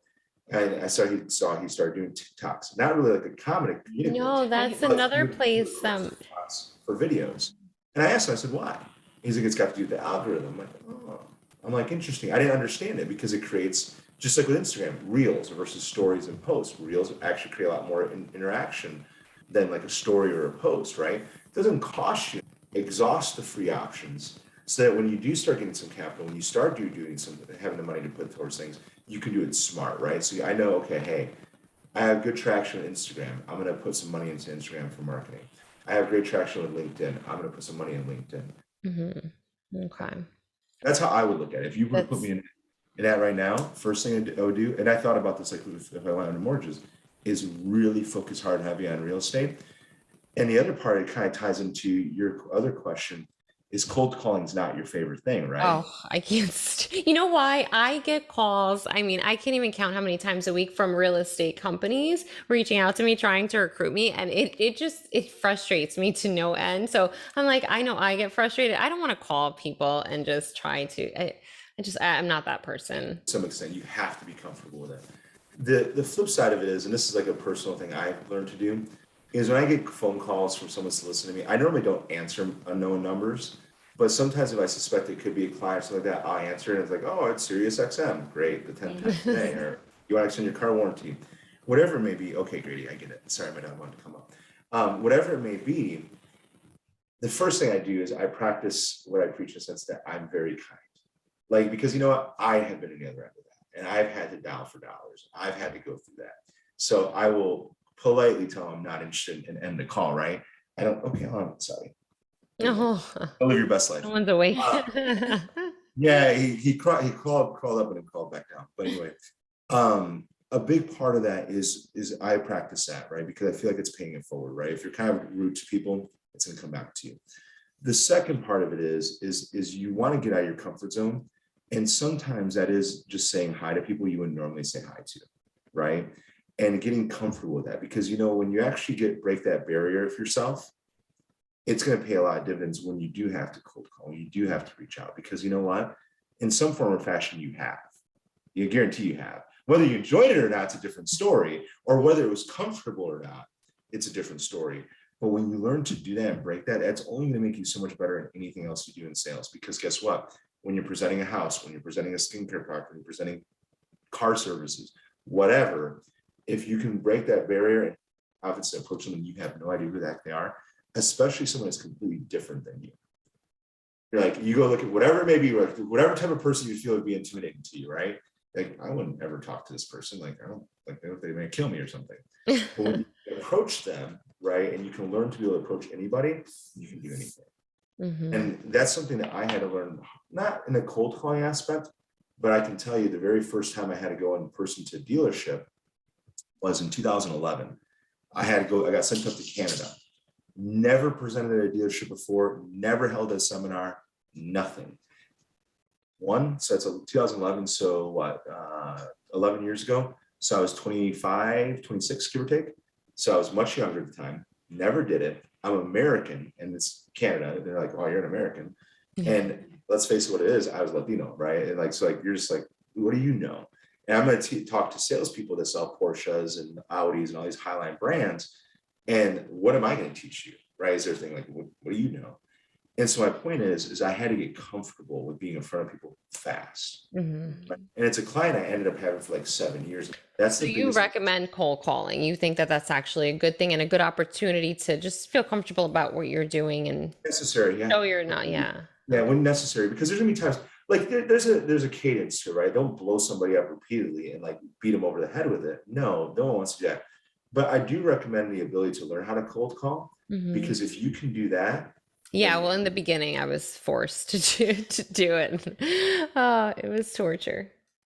And I saw he started doing TikToks, not really like a comedy. No, that's another place. For videos. And I asked him, I said, why? He's like, it's got to do with the algorithm. I'm like, oh. I'm like, interesting. I didn't understand it because it creates, just like with Instagram, reels versus stories and posts. Reels actually create a lot more interaction than like a story or a post, right? It doesn't cost you. Exhaust the free options so that when you do start getting some capital, when you start doing something, having the money to put towards things, you can do it smart, right? So I know, okay, hey, I have good traction on Instagram. I'm going to put some money into Instagram for marketing. I have great traction with LinkedIn. I'm going to put some money in LinkedIn. Mm-hmm. Okay. That's how I would look at it. If you were to put me in that right now, first thing I would do, and I thought about this, like if I went under mortgages, is really focus hard and heavy on real estate. And the other part, it kind of ties into your other question, is cold calling is not your favorite thing, right? Oh, I can't. You know why? I get calls. I mean, I can't even count how many times a week from real estate companies reaching out to me, trying to recruit me. And it frustrates me to no end. So I'm like, I know I get frustrated. I don't want to call people and just try to, I'm not that person. To some extent, you have to be comfortable with it. The flip side of it is, and this is like a personal thing I've learned to do, is when I get phone calls from someone soliciting me, I normally don't answer unknown numbers. But sometimes if I suspect it could be a client or something like that, I'll answer and it's like, oh, it's Sirius XM. Great, the 10th time today. Or you want to extend your car warranty. Whatever it may be. Okay, Grady, I get it. Sorry, my dog wanted to come up. Whatever it may be, the first thing I do is I practice what I preach in the sense that I'm very kind. Like, because you know what? I have been on the other end of that. And I've had to dial for dollars. I've had to go through that. So I will politely tell them I'm not interested and end the call, right? I don't, okay, I'm sorry. Oh, I'll live your best life. someone's awake. Yeah, he crawled up and then crawled back down. But anyway, a big part of that is I practice that, right? Because I feel like it's paying it forward, right? If you're kind of rude to people, it's going to come back to you. The second part of it is you want to get out of your comfort zone. And sometimes that is just saying hi to people you wouldn't normally say hi to, right? And getting comfortable with that, because you know, when you actually break that barrier for yourself, it's going to pay a lot of dividends when you do have to cold call, you do have to reach out, because you know what? In some form or fashion, you guarantee you have. Whether you enjoyed it or not, it's a different story, or whether it was comfortable or not, it's a different story. But when you learn to do that and break that, that's only going to make you so much better in anything else you do in sales. Because guess what? When you're presenting a house, when you're presenting a skincare product, when you're presenting car services, whatever, if you can break that barrier and obviously approach them and you have no idea who the heck they are, especially someone that's completely different than you. You're like, you go look at whatever it may be, like whatever type of person you feel would be intimidating to you, right? Like, I wouldn't ever talk to this person. Like, I don't like they may kill me or something. But when you approach them, right, and you can learn to be able to approach anybody, you can do anything. Mm-hmm. And that's something that I had to learn, not in a cold calling aspect, but I can tell you the very first time I had to go in person to a dealership was in 2011. I got sent up to Canada. Never presented at a dealership before, never held a seminar, nothing. So it's 2011, so what, 11 years ago. So I was 25, 26, give or take. So I was much younger at the time, never did it. I'm American and it's Canada. They're like, oh, you're an American. And let's face it, what it is, I was Latino, right? And like, so like, you're just like, what do you know? And I'm going to talk to salespeople that sell Porsches and Audis and all these highline brands. And what am I going to teach you, right? Is there a thing like, what do you know? And so my point is I had to get comfortable with being in front of people fast. Mm-hmm. Right? And it's a client I ended up having for like 7 years. That's so you recommend cold calling. You think that that's actually a good thing and a good opportunity to just feel comfortable about what you're doing and necessary. Yeah. No, you're not. Yeah. Yeah, when necessary, because there's gonna be times like there's a cadence to it, right? Don't blow somebody up repeatedly and like beat them over the head with it. No one wants to do that. But I do recommend the ability to learn how to cold call, because if you can do that. Yeah, well, in the beginning, I was forced to do it. It was torture,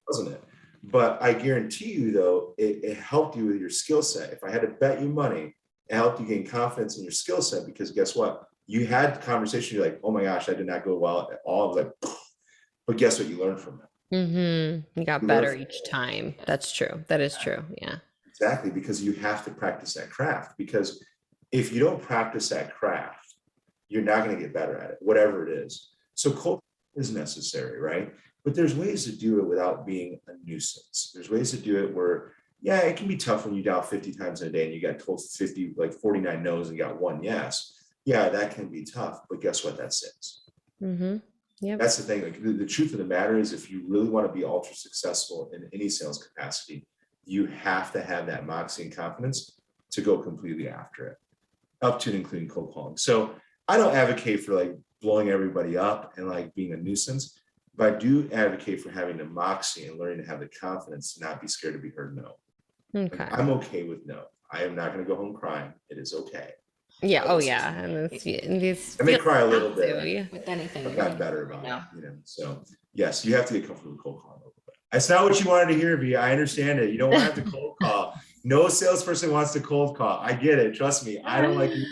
wasn't it? But I guarantee you, though, it helped you with your skill set. If I had to bet you money, it helped you gain confidence in your skill set, because guess what? You had conversation. You're like, oh my gosh, that did not go well at all. I was like, but guess what? You learned from it. You got better each time. That's true. That is true. Yeah. Exactly, because you have to practice that craft. Because if you don't practice that craft, you're not going to get better at it, whatever it is. So cold is necessary, right? But there's ways to do it without being a nuisance. There's ways to do it where, yeah, it can be tough when you dial 50 times in a day and you got told 49 no's and got one yes. Yeah, that can be tough, but guess what? That sits. Yeah, that's the thing. Like the truth of the matter is, if you really want to be ultra successful in any sales capacity, you have to have that moxie and confidence to go completely after it, up to and including cold calling. So I don't advocate for like blowing everybody up and like being a nuisance, but I do advocate for having the moxie and learning to have the confidence to not be scared to be heard no. Okay. Like, I'm okay with no. I am not going to go home crying. It is okay. Yeah. Oh yeah. And I may cry a little bit. With anything. I've gotten better about it. So yes, you have to get comfortable with cold calling a little bit. That's not what you wanted to hear, Vee. I understand it. You don't want to have to cold call. No salesperson wants to cold call. I get it. Trust me. I don't like it.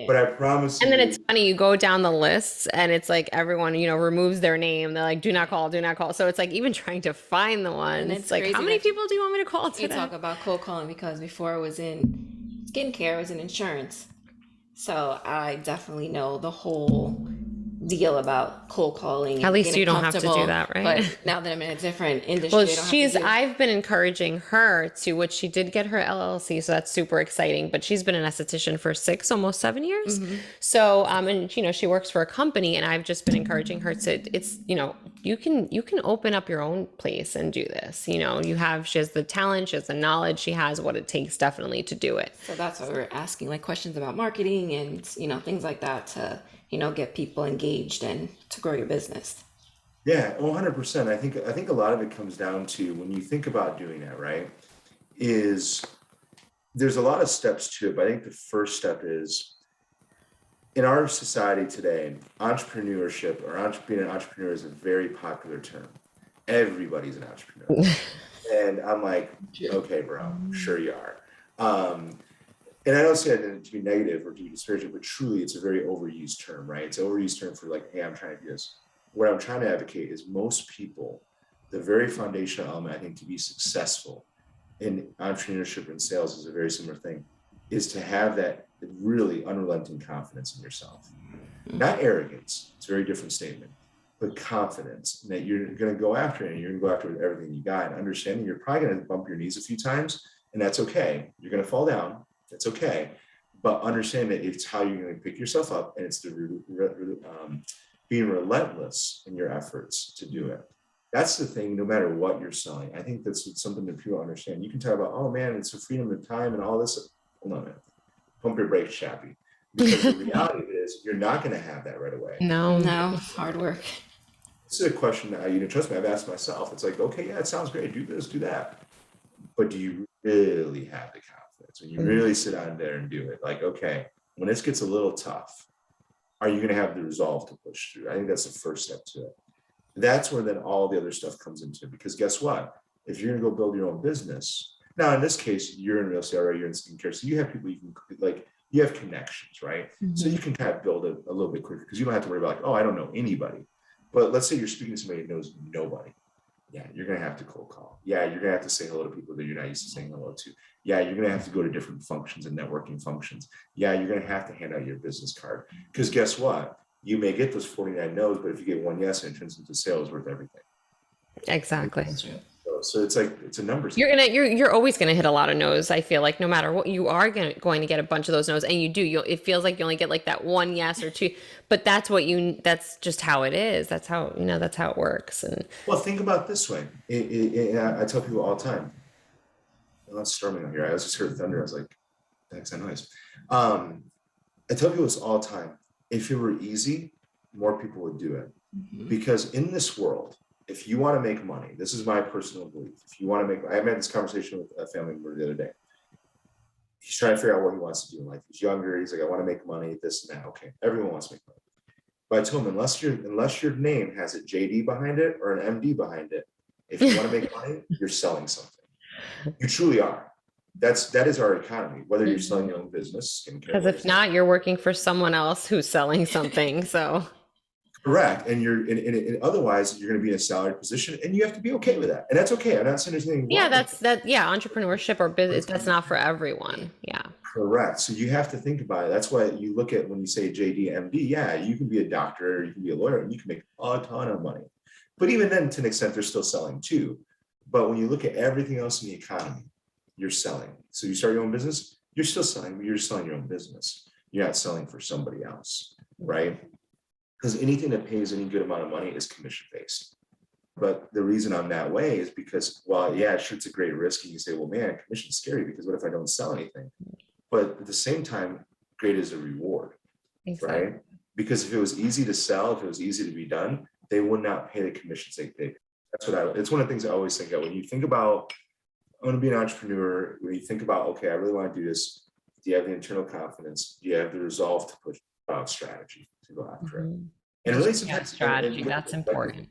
But I promise. And then it's funny, you go down the lists and it's like everyone, removes their name. They're like, do not call, do not call. So it's like even trying to find the one. And it's like, how many people do you want me to call today? You talk about cold calling, because before I was in skincare, I was in insurance. So I definitely know the whole deal about cold calling At and least getting you don't have to do comfortable. that, right? But now that I'm in a different industry, Well, I don't have to do. I've been encouraging her to, which she did get her LLC, so that's super exciting, but she's been an esthetician for 6, almost 7 years. So, and she works for a company, and I've just been encouraging her to, you can open up your own place and do this. She has the talent, she has the knowledge, she has what it takes definitely to do it. So that's why we're asking like questions about marketing and things like that to get people engaged and to grow your business. Yeah, 100%. I think a lot of it comes down to when you think about doing that, right? Is there's a lot of steps to it, but I think the first step is in our society today, entrepreneurship or being an entrepreneur is a very popular term. Everybody's an entrepreneur. And I'm like, okay, bro, sure you are. And I don't say that to be negative or to be disparaging, but truly it's a very overused term, right? It's an overused term for like, hey, I'm trying to do this. What I'm trying to advocate is most people, the very foundational element, I think, to be successful in entrepreneurship and sales is a very similar thing, is to have that really unrelenting confidence in yourself. Not arrogance, it's a very different statement, but confidence that you're going to go after it and you're going to go after it with everything you got, and understanding you're probably going to bump your knees a few times, and that's okay. You're going to fall down, that's okay. But understand that it's how you're going to pick yourself up, and it's being relentless in your efforts to do it. That's the thing, no matter what you're selling. I think that's something that people understand. You can talk about, oh man, it's a freedom of time and all this. Hold on a minute. Pump your brakes, Chappie. Because the reality is you're not going to have that right away. No, it's hard work. This is a question that, trust me, I've asked myself. It's like, okay, yeah, it sounds great. Do this, do that. But do you really have the confidence? When you really sit down there and do it, like, okay, when this gets a little tough, are you going to have the resolve to push through? I think that's the first step to it. That's where then all the other stuff comes into it. Because guess what? If you're going to go build your own business, now in this case, you're in real estate, or you're in skincare, so you have people you can you have connections, right? So you can kind of build it a little bit quicker because you don't have to worry about like, oh, I don't know anybody. But let's say you're speaking to somebody who knows nobody. Yeah, you're going to have to cold call. Yeah, you're going to have to say hello to people that you're not used to saying hello to. Yeah, you're going to have to go to different functions and networking functions. Yeah, you're going to have to hand out your business card. Because guess what? You may get those 49 no's, but if you get one yes and it turns into sales, worth everything. exactly. So it's like, it's a numbers. You're always gonna hit a lot of no's. I feel like no matter what, you are going to get a bunch of those no's, and you do. It feels like you only get like that one yes or two, but that's just how it is. That's how that's how it works. And well, think about it this way. I tell people all the time. I'm not storming on here. I was just heard thunder. I was like, thanks, that noise. I tell people this all the time. If it were easy, more people would do it. Because in this world, if you want to make money, this is my personal belief. If you want to make, I had this conversation with a family member the other day. He's trying to figure out what he wants to do in life. He's younger. He's like, I want to make money, this and that. Okay, everyone wants to make money. But I told him, unless your name has a JD behind it or an MD behind it, if you want to make money, you're selling something. You truly are. That is our economy. Whether you're selling your own business, because if not, you're working for someone else who's selling something. So. Correct. And otherwise you're going to be in a salaried position, and you have to be okay with that. And that's okay. I'm not saying there's anything wrong with that. Yeah. Entrepreneurship or business, that's not for everyone. Yeah. Correct. So you have to think about it. That's why you look at when you say JD, MD, yeah, you can be a doctor, or you can be a lawyer, and you can make a ton of money. But even then, to an extent, they're still selling too. But when you look at everything else in the economy, you're selling. So you start your own business, you're still selling, but you're selling your own business. You're not selling for somebody else, right? Because anything that pays any good amount of money is commission based. But the reason I'm that way is because, well, yeah, sure, it's a great risk. And you say, well, man, commission's scary because what if I don't sell anything? But at the same time, great is a reward, exactly. Right? Because if it was easy to sell, if it was easy to be done, they would not pay the commissions they pay. It's one of the things I always think of when you think about, I want to be an entrepreneur. When you think about, okay, I really want to do this. Do you have the internal confidence? Do you have the resolve to push out strategy to go after it? And really, sometimes strategy, that's important.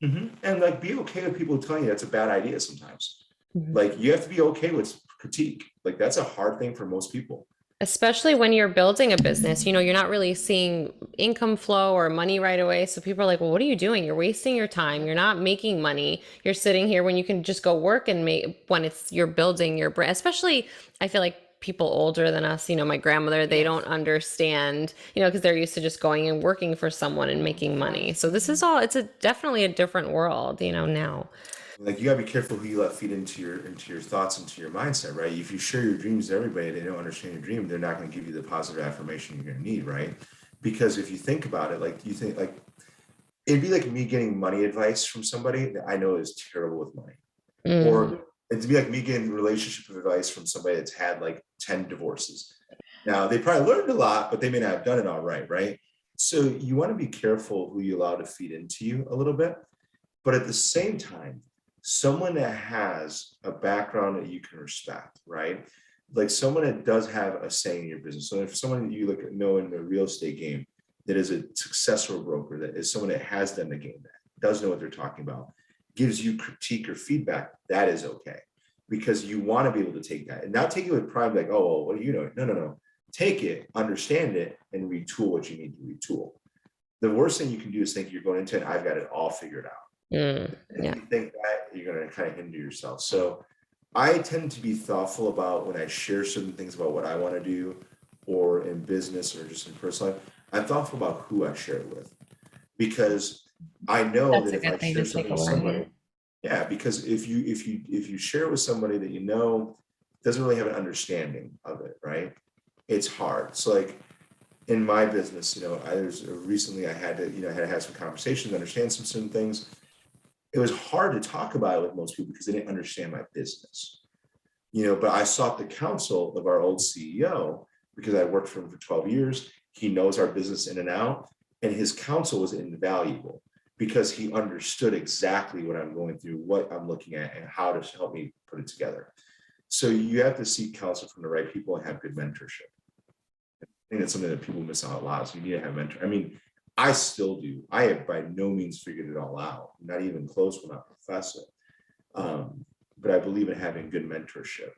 And like, be okay with people telling you that's a bad idea sometimes. Like, you have to be okay with critique. Like, that's a hard thing for most people. Especially when you're building a business, you're not really seeing income flow or money right away. So people are like, well, what are you doing? You're wasting your time. You're not making money. You're sitting here when you can just go work and you're building your brand. Especially, I feel like people older than us, my grandmother, they don't understand, because they're used to just going and working for someone and making money. So this is all, definitely a different world, now. Like, you gotta be careful who you let feed into your thoughts, into your mindset, right? If you share your dreams to everybody, they don't understand your dream, they're not going to give you the positive affirmation you're going to need, right? Because if you think about it, like, you think, like, it'd be like me getting money advice from somebody that I know is terrible with money. Or it'd be like me getting relationship advice from somebody that's had like 10 divorces. Now, they probably learned a lot, but they may not have done it all right, right? So you want to be careful who you allow to feed into you a little bit. But at the same time, someone that has a background that you can respect, right? Like someone that does have a say in your business. So if someone that you know in the real estate game that is a successful broker, that is someone that has done the game, that does know what they're talking about, gives you critique or feedback, that is okay. Because you want to be able to take that and not take it with pride, like, oh, well, what do you know? No. Take it, understand it, and retool what you need to retool. The worst thing you can do is think you're going into it, I've got it all figured out. And if you think that, you're going to kind of hinder yourself. So I tend to be thoughtful about when I share certain things about what I want to do, or in business or just in personal life. I'm thoughtful about who I share it with, because I know that if I share something with somebody, because if you share it with somebody that doesn't really have an understanding of it, right? It's hard. So like in my business, recently I had to have some conversations, understand some certain things. It was hard to talk about it with most people because they didn't understand my business, but I sought the counsel of our old CEO because I worked for him for 12 years. He knows our business in and out, and his counsel was invaluable because he understood exactly what I'm going through, what I'm looking at, and how to help me put it together. So you have to seek counsel from the right people and have good mentorship. I think that's something that people miss out a lot. So you need to have mentor. I mean, I still do. I have by no means figured it all out. Not even close, will not profess it. But I believe in having good mentorship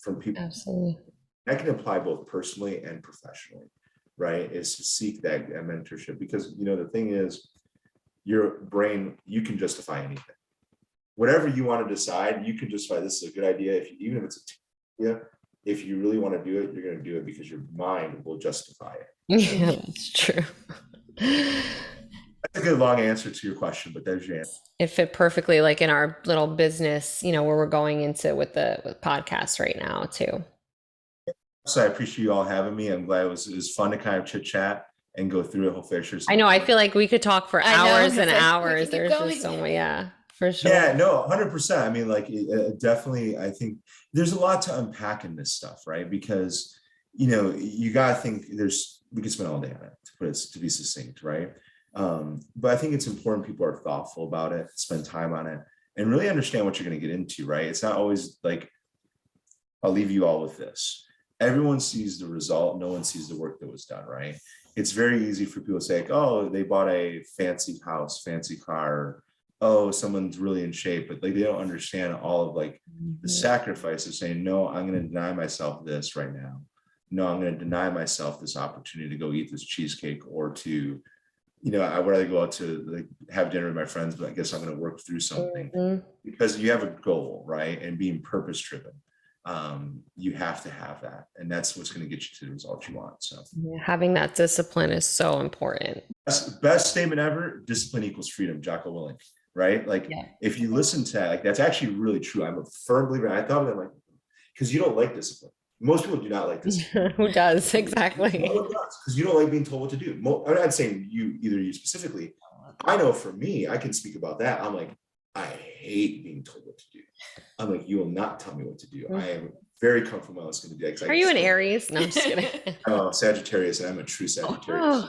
from people. Absolutely. That can apply both personally and professionally, right? Is to seek that mentorship, because the thing is, your brain, you can justify anything. Whatever you want to decide, you can justify this is a good idea. Even if it's a idea, if you really want to do it, you're going to do it because your mind will justify it. Yeah, that's true. That's a good long answer to your question, but there's your answer. It fit perfectly, like in our little business, where we're going into with podcasts right now too. So I appreciate you all having me. I'm glad it was fun to kind of chit chat and go through it. Hopefully I share some. I know. I feel like we could talk for hours and hours. There's going. just so much, for sure. Yeah, no, 100%. I mean, like, definitely, I think there's a lot to unpack in this stuff, right? Because, you got to think we could spend all day on it, to be succinct, right? But I think it's important people are thoughtful about it, spend time on it, and really understand what you're going to get into, right? It's not always like, I'll leave you all with this. Everyone sees the result. No one sees the work that was done, right? It's very easy for people to say, like, oh, they bought a fancy house, fancy car. Oh, someone's really in shape, but like they don't understand all of like the sacrifice of saying, no, I'm going to deny myself this right now. No, I'm going to deny myself this opportunity to go eat this cheesecake, or to, I would rather go out to like have dinner with my friends, but I guess I'm going to work through something because you have a goal, right? And being purpose driven. You have to have that, and that's what's going to get you to the result you want. So having that discipline is so important. Best statement ever: discipline equals freedom. Jocko Willink, right? Like if you listen to that, like that's actually really true. I'm a firm believer. I thought of that, like, because you don't like discipline. Most people do not like discipline. Who does? Exactly. Because you don't like being told what to do. I'm not saying you specifically. I know for me, I can speak about that. I'm like, I hate being told what to do. I'm like, you will not tell me what to do. I am very comfortable when I was going to do that. Are you an Aries? No, I'm just kidding. Oh, Sagittarius, and I'm a true Sagittarius.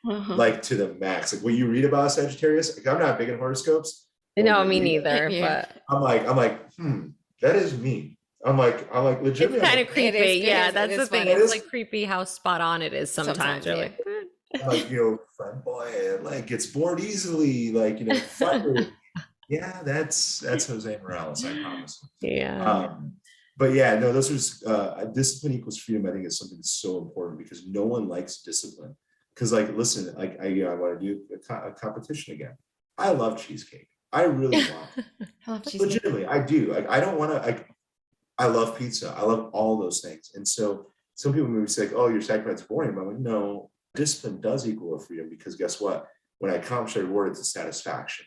Like to the max. Like when you read about Sagittarius, like, I'm not big in horoscopes. No, me neither. But I'm like, that is me. I'm like, legitimately. It's kind of creepy. That's the thing. It's like creepy how spot on it is sometimes. You're like, like, friend boy, like gets bored easily, like, fun. Yeah, that's Jose Morales, I promise. Yeah. But yeah, no, those are discipline equals freedom. I think is something that's so important because no one likes discipline. Because like, listen, like I want to do a competition again. I love cheesecake. I really want. I love cheesecake. Legitimately, I do. Like, I don't want to. Like, I love pizza. I love all those things. And so some people maybe say, like, oh, your sacrifice is boring. But I'm like, no, discipline does equal a freedom, because guess what? When I accomplish a reward, it's a satisfaction.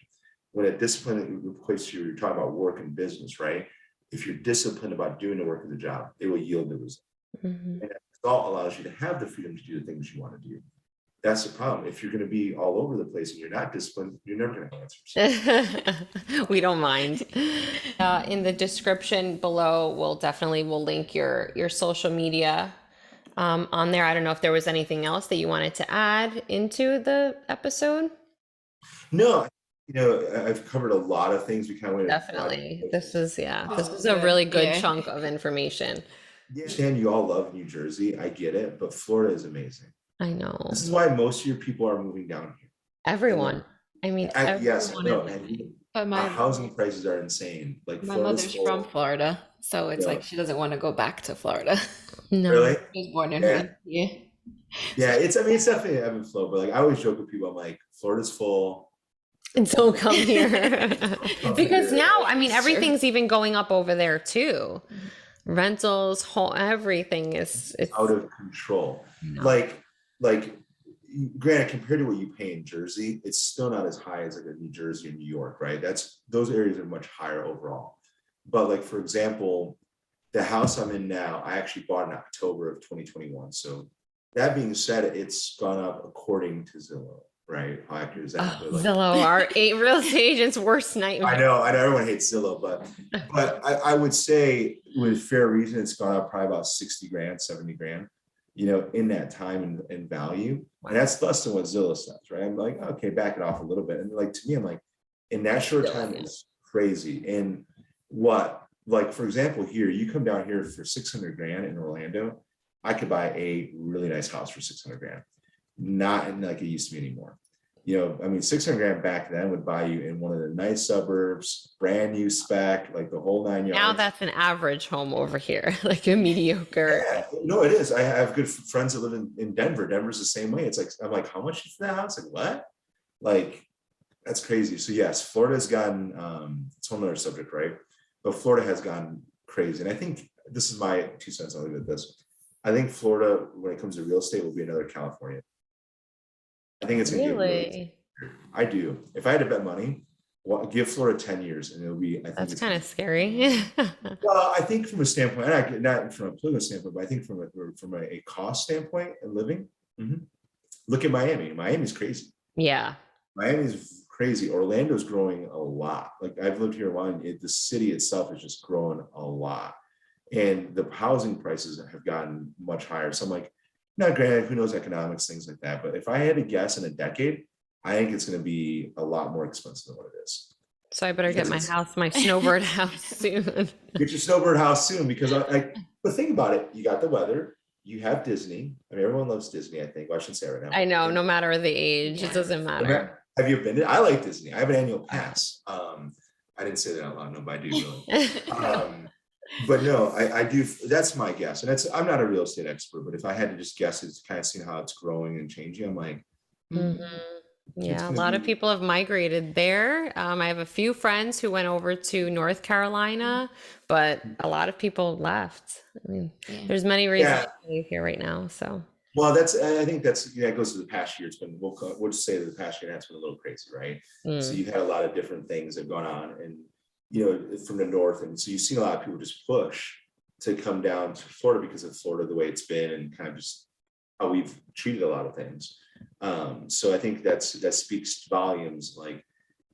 When a discipline equates to, you're talking about work and business, right? If you're disciplined about doing the work of the job, it will yield the result. Mhm. And that result allows you to have the freedom to do the things you want to do. That's the problem. If you're going to be all over the place and you're not disciplined, you're never going to have answers. We don't mind. In the description below, we'll link your social media on there. I don't know if there was anything else that you wanted to add into the episode. No, I've covered a lot of things. We kind of went Definitely. This is is a good. really good Yeah. chunk of information. I understand you all love New Jersey. I get it, but Florida is amazing. I know. This is why most of your people are moving down here. Everyone. I mean, Yes, I know. everyone. But Our housing prices are insane. Like my Florida's mother's full. from Florida, so it's Yeah. like she doesn't want to go back to Florida. No. Really? She was born and Yeah. raised here. Yeah, it's definitely ebb and flow. But like I always joke with people, I'm like, Florida's full. And so come here. Because here. now, I mean, everything's even going up over there too. Rentals, everything it's Out of control. No. Like granted, compared to what you pay in Jersey, it's still not as high as like a New Jersey or New York, right? Those areas are much higher overall. But like, for example, the house I'm in now, I actually bought in October of 2021. So that being said, it's gone up according to Zillow, right? How accurate is that? But, like, Zillow, our real estate agent's worst nightmare. I know everyone hates Zillow, but I would say with fair reason, it's gone up probably about 60 grand, 70 grand, in that time and value. And that's less than what Zillow says, right? I'm like, okay, back it off a little bit. And like, to me, I'm like, in that short time, it's crazy. And like, for example, here, you come down here for 600 grand in Orlando, I could buy a really nice house for 600 grand, not in like it used to be anymore. 600 grand back then would buy you in one of the nice suburbs, brand new spec, like the whole 9 yards. Now that's an average home over here, like a mediocre. Yeah, no, it is. I have good friends that live in Denver. Denver's the same way. It's like, I'm like, how much is that house? Like, what? Like, that's crazy. So yes, Florida's gotten, it's a whole other subject, right? But Florida has gone crazy. And I think this is my 2 cents. I'll leave it at this. I think Florida, when it comes to real estate, will be another California. I think it's going to Really? I do. If I had to bet money, give Florida 10 years and it'll be, I think That's it's kind of scary. well, I think from a standpoint, and not from a political standpoint, but I think from a cost standpoint and living. Look at Miami. Miami's crazy. Yeah. Miami's crazy. Orlando's growing a lot. Like I've lived here a while, and the city itself is just growing a lot. And the housing prices have gotten much higher. So I'm like, now granted, who knows economics, things like that. But if I had to guess in a decade, I think it's going to be a lot more expensive than what it is. So I better get my snowbird house soon. Get your snowbird house soon, because but think about it. You got the weather, you have Disney. I mean, everyone loves Disney, I think. Well, I shouldn't say it right now. I know, no matter the age, it doesn't matter. Have you been? I like Disney. I have an annual pass. I didn't say that out loud. No, but I do really. But no, I do. That's my guess. And I'm not a real estate expert, but if I had to just guess, it's kind of seeing how it's growing and changing. I'm like, Yeah, a lot of people have migrated there. I have a few friends who went over to North Carolina, but a lot of people left. I mean, there's many reasons to live here right now. So, well, I think that goes to the past year. It's been, we'll just say that the past year has been a little crazy, right? So you've had a lot of different things that have gone on, and from the north, and so you've seen a lot of people just push to come down to Florida because of Florida, the way it's been, and kind of just how we've treated a lot of things. So I think that speaks volumes, like,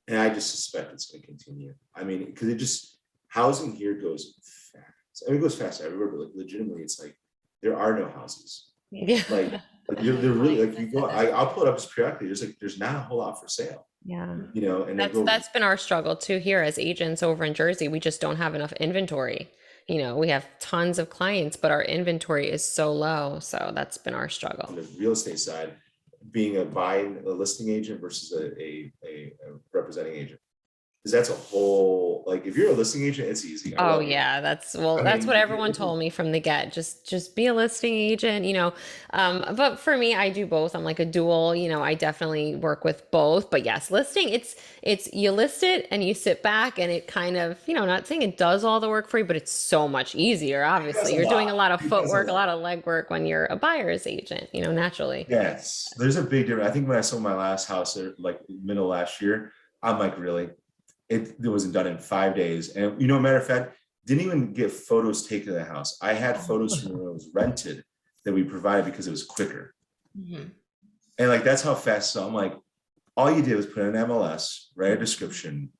and I just suspect it's going to continue. I mean, because housing here goes fast. I mean, it goes fast everywhere, but like, legitimately, it's like there are no houses. yeah. Like they're really, like, you go, I'll pull it up just periodically. There's not a whole lot for sale. Yeah. And That's been our struggle too here as agents over in Jersey. We just don't have enough inventory. We have tons of clients, but our inventory is so low. So that's been our struggle. On the real estate side, being a listing agent versus a representing agent. Because that's a whole, like, if you're a listing agent, it's easy. I Oh love it. yeah, that's I that's what mean, everyone told me from the get. Just be a listing agent, you know. But for me, I do both. I'm like a dual, you know, I definitely work with both. But yes, listing, it's you list it and you sit back and it kind of, you know, not saying it does all the work for you, but it's so much easier. it does Obviously, a you're doing a lot. lot of It does a footwork, a lot. lot of legwork when you're a buyer's agent, you know, naturally. Yes, there's a big difference. I think when I sold my last house, like middle of last year, I'm like, really? It wasn't done in 5 days. And you know, matter of fact, didn't even get photos taken of the house. I had photos from when it was rented that we provided because it was quicker. Mhm. And like, that's how fast. So I'm like, all you did was put in an MLS, write a description,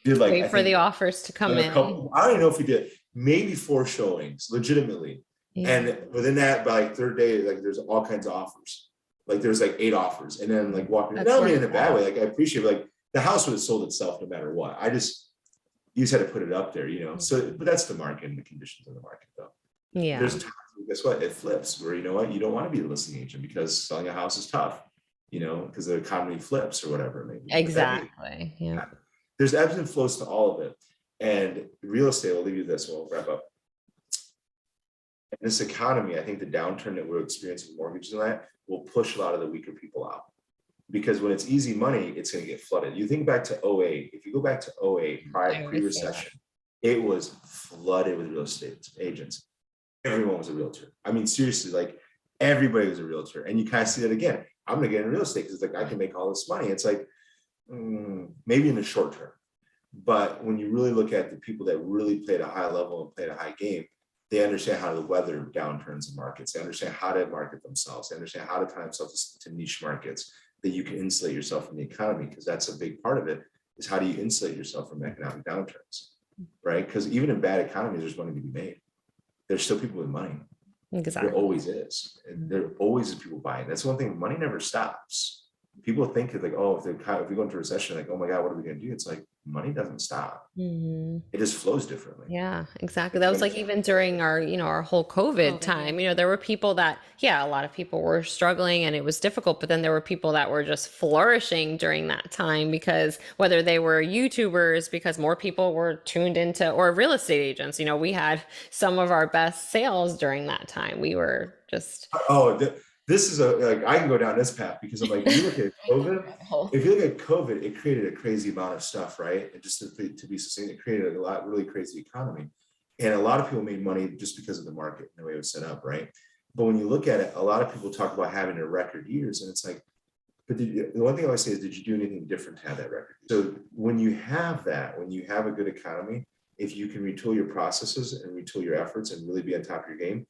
did like, Wait I for the think offers to come a in. couple, I don't even know if we did maybe 4 showings legitimately. Yeah. And within that, by like third day, like there's all kinds of offers. Like there's like 8 offers. And then like walking, That's not mean in a bad wonderful. way. Like I appreciate it. Like the house would have sold itself no matter what. You just had to put it up there, you know. So, but that's the market and the conditions of the market though. Yeah. There's times where, guess what? It flips where, you know what, you don't want to be a listing agent because selling a house is tough, you know, because the economy flips or whatever it may be. Exactly. Yeah. There's ebbs and flows to all of it. And real estate, I'll leave you this, we'll wrap up. In this economy, I think the downturn that we're experiencing with mortgages and that will push a lot of the weaker people out. Because when it's easy money, it's going to get flooded. You think back to 08, if you go back to 08, pre-recession, it was flooded with real estate agents. Everyone was a realtor. I mean, seriously, like everybody was a realtor. And you kind of see that again. I'm going to get in real estate because it's like, I can make all this money. It's like, maybe in the short term. But when you really look at the people that really played a high level and played a high game, they understand how to weather downturns in markets. They understand how to market themselves. They understand how to tie themselves to niche markets that you can insulate yourself from the economy, because that's a big part of it, is how do you insulate yourself from economic downturns, right? Because even in bad economies, there's money to be made. There's still people with money. Exactly. There always is. And there always is people buying. That's one thing, money never stops. People think that like, oh, if we go into a recession, like, oh my God, what are we going to do? It's like, money doesn't stop. It just flows differently. Yeah, exactly. That was like even during our, you know, our whole COVID time, you know, there were people that, yeah, a lot of people were struggling and it was difficult, but then there were people that were just flourishing during that time because whether they were YouTubers, because more people were tuned into, or real estate agents, you know, we had some of our best sales during that time. We were just, this is like, I can go down this path because I'm like, you look at COVID, if you look at COVID, it created a crazy amount of stuff, right? And just to be succinct, it created a really crazy economy. And a lot of people made money just because of the market and the way it was set up, right? But when you look at it, a lot of people talk about having a record years, and it's like, but the one thing I always say is, did you do anything different to have that record? So when you have that, when you have a good economy, if you can retool your processes and retool your efforts and really be on top of your game,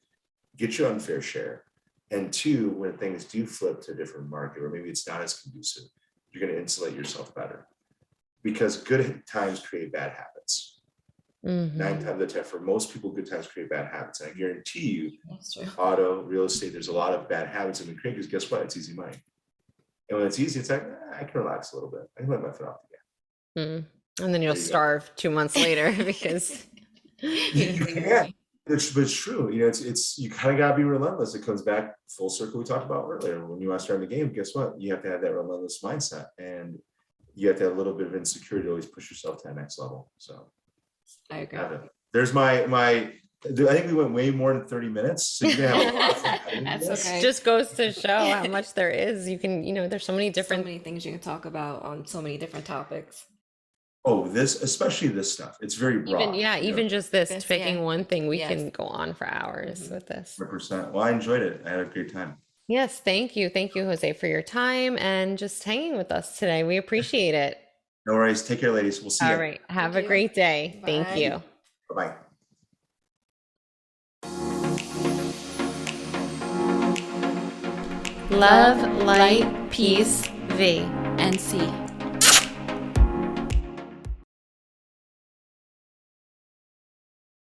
get your unfair share. And 2, when things do flip to a different market, or maybe it's not as conducive, you're going to insulate yourself better, because good times create bad habits. 9 times out of 10, for most people, good times create bad habits. And I guarantee you, auto, real estate, there's a lot of bad habits that we create because guess what? It's easy money. And when it's easy, it's like, I can relax a little bit. I can let my foot off the gas. And then you'll starve 2 months later because you can't. But it's true. You know, it's you kind of gotta be relentless. It comes back full circle we talked about earlier. When you are starting the game, guess what? You have to have that relentless mindset, and you have to have a little bit of insecurity to always push yourself to that next level. So I agree. There's my I think we went way more than 30 minutes. So you're gonna have a lot of fun. That's okay. just goes to show how much there is. You can, you know, there's so many different things you can talk about on so many different topics. Oh, especially this stuff. It's very broad. Even just this, picking one thing, we can go on for hours with this. 100%. Well, I enjoyed it. I had a great time. Yes, thank you. Thank you, Jose, for your time and just hanging with us today. We appreciate it. No worries. Take care, ladies. We'll see you. All right. Have a great day. Thank you. Bye-bye. Love, light, peace, Vee. And see.